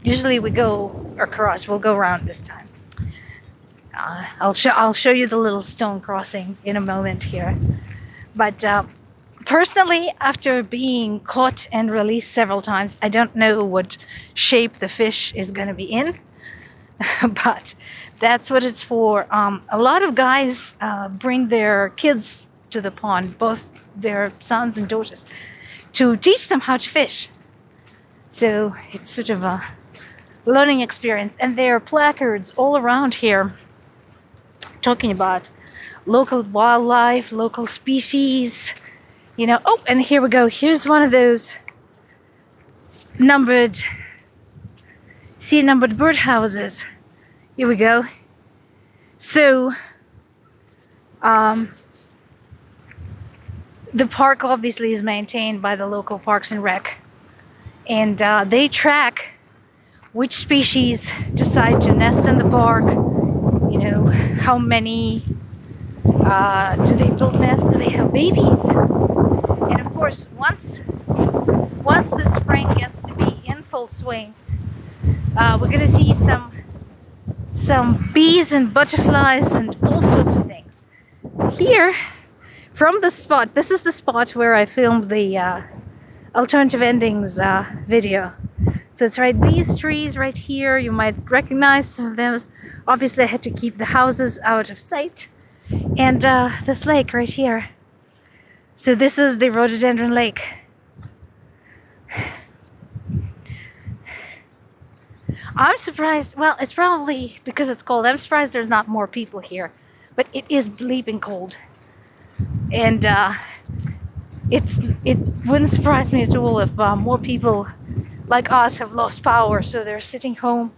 usually we'll go around this time. I'll show you the little stone crossing in a moment here. But personally, after being caught and released several times, I don't know what shape the fish is going to be in, but that's what it's for. A lot of guys bring their kids to the pond, both their sons and daughters, to teach them how to fish. So it's sort of a learning experience. And there are placards all around here talking about local wildlife, local species. You know, oh, and here we go. Here's one of those numbered birdhouses. Here we go. So, the park obviously is maintained by the local Parks and Rec, and they track which species decide to nest in the park. You know, how many do they build nests? Do they have babies? And of course, once the spring gets to be in full swing, we're gonna see some bees and butterflies and all sorts of things. Here, from the spot, this is the spot where I filmed the Alternative Endings video. So it's right, these trees right here, you might recognize some of them. Obviously I had to keep the houses out of sight. And this lake right here. So this is the Rhododendron Lake. I'm surprised, well, it's probably because it's cold. I'm surprised there's not more people here. But it is bleeping cold. And it's it wouldn't surprise me at all if more people like us have lost power, so they're sitting home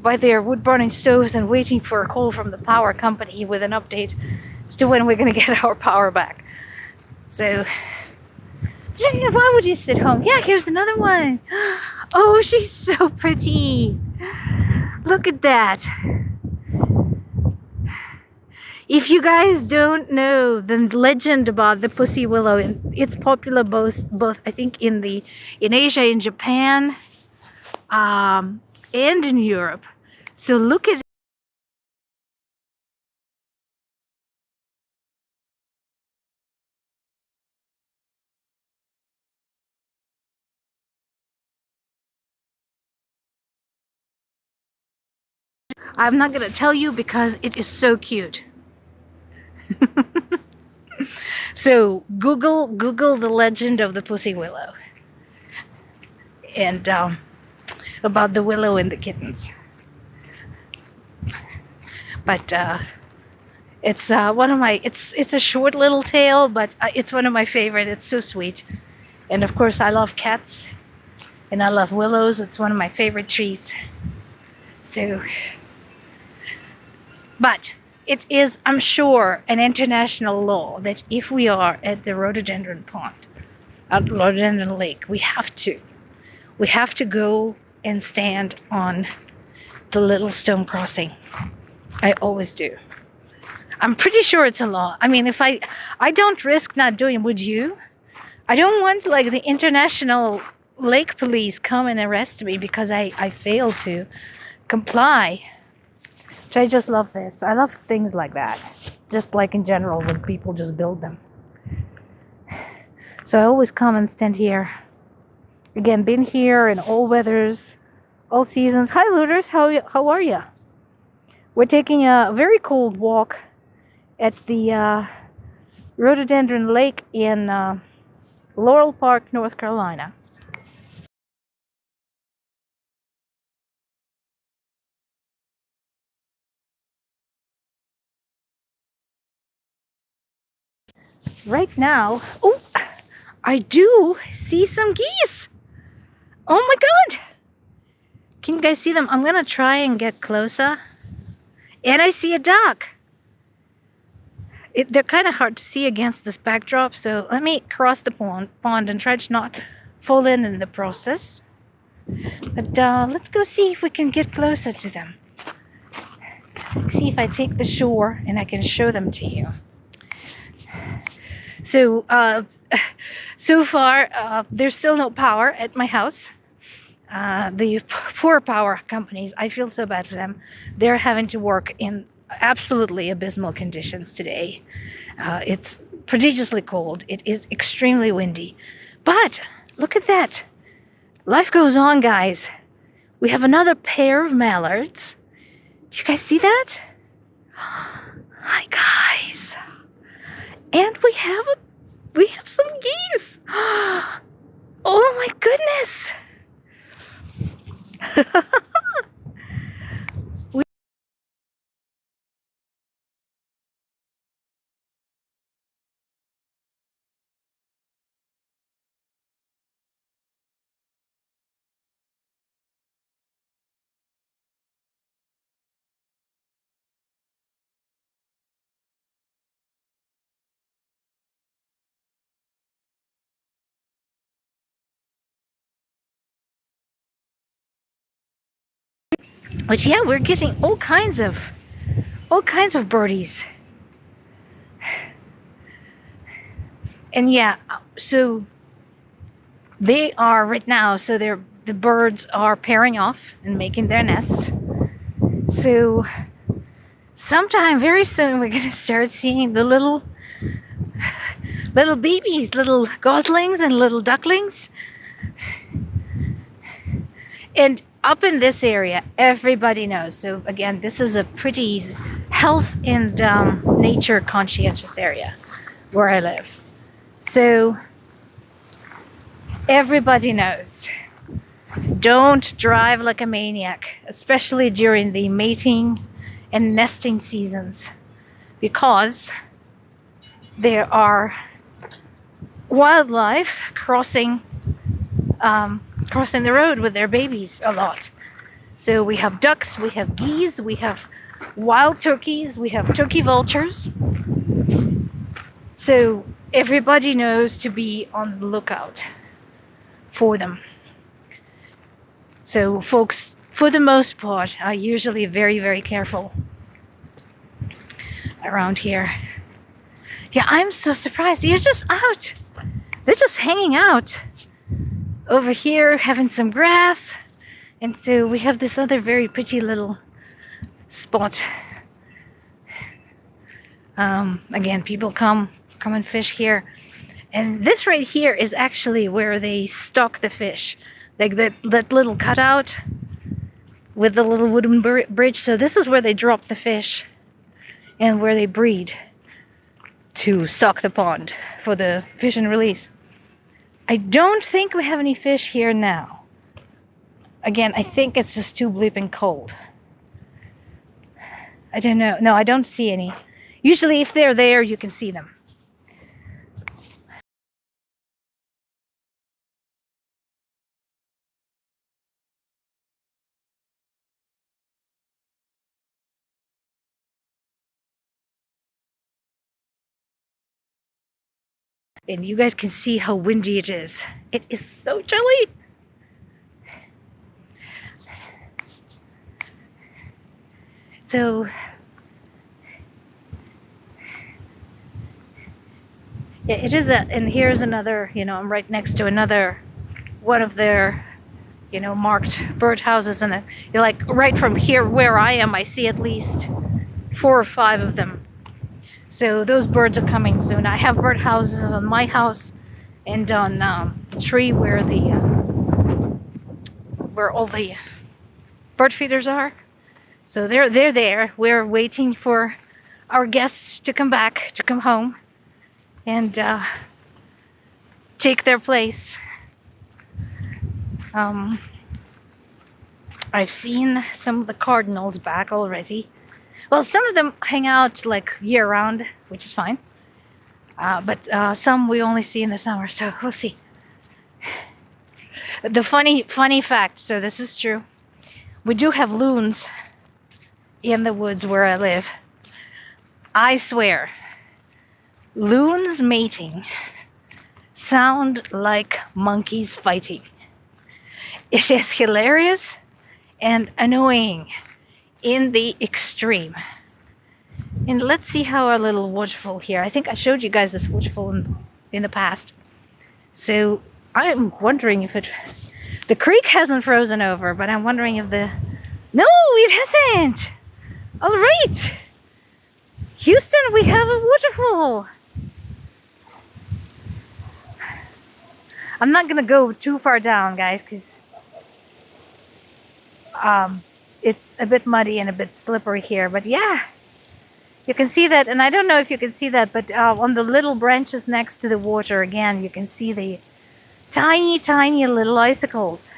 by their wood burning stoves and waiting for a call from the power company with an update as to when we're going to get our power back. So why would you sit home? Yeah, here's another one. Oh, she's so pretty. Look at that. If you guys don't know the legend about the pussy willow, it's popular both I think in Asia, in Japan, and in Europe. So look at. I'm not gonna tell you because it is so cute. So Google the legend of the pussy willow, and about the willow and the kittens. But it's one of my. It's a short little tale, but it's one of my favorite. It's so sweet, and of course I love cats, and I love willows. It's one of my favorite trees. So, but it is, I'm sure, an international law that if we are at the rhododendron pond, at rhododendron lake, we have to go and stand on the little stone crossing. I always do. I'm pretty sure it's a law. I mean, if I don't risk not doing it, would you? I don't want like the international lake police come and arrest me because I failed to comply. So I just love this. I love things like that. Just like in general when people just build them. So I always come and stand here. Again, been here in all weathers, all seasons. Hi looters, how are you? We're taking a very cold walk at the Rhododendron Lake in Laurel Park, North Carolina. Right now, oh, I do see some geese. Oh my god! Can you guys see them? I'm gonna try and get closer. And I see a duck. They're kind of hard to see against this backdrop, so let me cross the pond and try to not fall in the process. But let's go see if we can get closer to them. See if I take the shore and I can show them to you. So, so far, there's still no power at my house. The poor power companies, I feel so bad for them. They're having to work in absolutely abysmal conditions today. It's prodigiously cold. It is extremely windy. But look at that. Life goes on, guys. We have another pair of mallards. Do you guys see that? Hi, guys. And we have some geese. Oh my goodness. But yeah, we're getting all kinds of birdies. And yeah, so they are right now, so the birds are pairing off and making their nests. So sometime very soon we're gonna start seeing the little babies, little goslings and little ducklings. And up in this area, everybody knows. So again, this is a pretty health and nature conscientious area where I live. So everybody knows. Don't drive like a maniac, especially during the mating and nesting seasons, because there are wildlife crossing the road with their babies a lot. So we have ducks, we have geese, we have wild turkeys, we have turkey vultures. So everybody knows to be on the lookout for them. So folks, for the most part, are usually very, very careful around here. Yeah, I'm so surprised. They're just out. They're just hanging out over here, having some grass. And so we have this other very pretty little spot. Again, people come and fish here. And this right here is actually where they stock the fish. Like that little cutout with the little wooden bridge. So this is where they drop the fish and where they breed to stock the pond for the fish and release. I don't think we have any fish here now. Again, I think it's just too bleeping cold. I don't know. No, I don't see any. Usually if they're there, you can see them. And you guys can see how windy it is. It is so chilly. So yeah, it is and here's another, I'm right next to another one of their, marked birdhouses, and like right from here where I am, I see at least 4 or 5 of them. So those birds are coming soon. I have birdhouses on my house and on the tree where all the bird feeders are. So they're there. We're waiting for our guests to come back, to come home and take their place. I've seen some of the cardinals back already. Well, some of them hang out like year-round, which is fine. But some we only see in the summer, so we'll see. The funny fact, so this is true. We do have loons in the woods where I live. I swear, loons mating sound like monkeys fighting. It is hilarious and annoying in the extreme. And let's see how our little waterfall here. I think I showed you guys this waterfall in the past. So I'm wondering if the creek hasn't frozen over, but I'm wondering if no, it hasn't. All right, Houston, we have a waterfall. I'm not gonna go too far down, guys, because it's a bit muddy and a bit slippery here. But yeah, you can see that, and I don't know if you can see that, but on the little branches next to the water, again, you can see the tiny little icicles.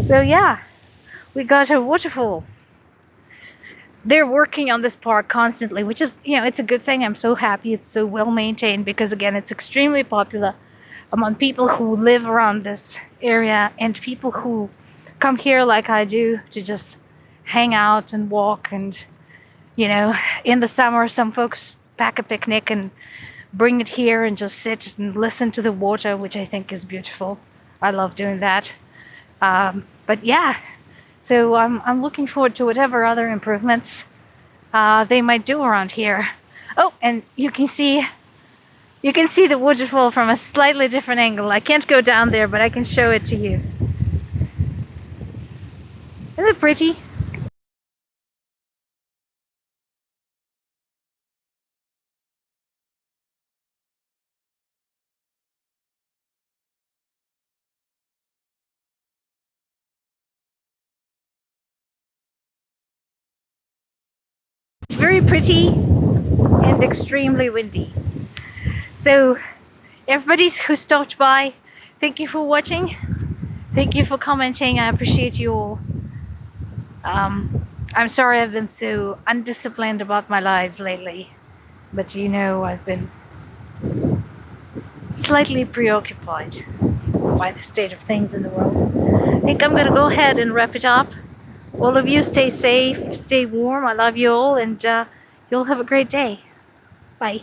So yeah, we got a waterfall. They're working on this park constantly, which is, it's a good thing. I'm so happy it's so well maintained, because again, it's extremely popular among people who live around this area and people who come here like I do to just hang out and walk. And in the summer, some folks pack a picnic and bring it here and just sit and listen to the water, which I think is beautiful. I love doing that. But yeah, so I'm looking forward to whatever other improvements they might do around here. Oh, and you can see the waterfall from a slightly different angle. I can't go down there, but I can show it to you. Isn't it pretty? It's very pretty and extremely windy. So everybody who stopped by, thank you for watching. Thank you for commenting. I appreciate you all. I'm sorry I've been so undisciplined about my lives lately. But you know, I've been slightly preoccupied by the state of things in the world. I think I'm gonna go ahead and wrap it up. All of you stay safe, stay warm. I love you all, and you'll have a great day. Bye.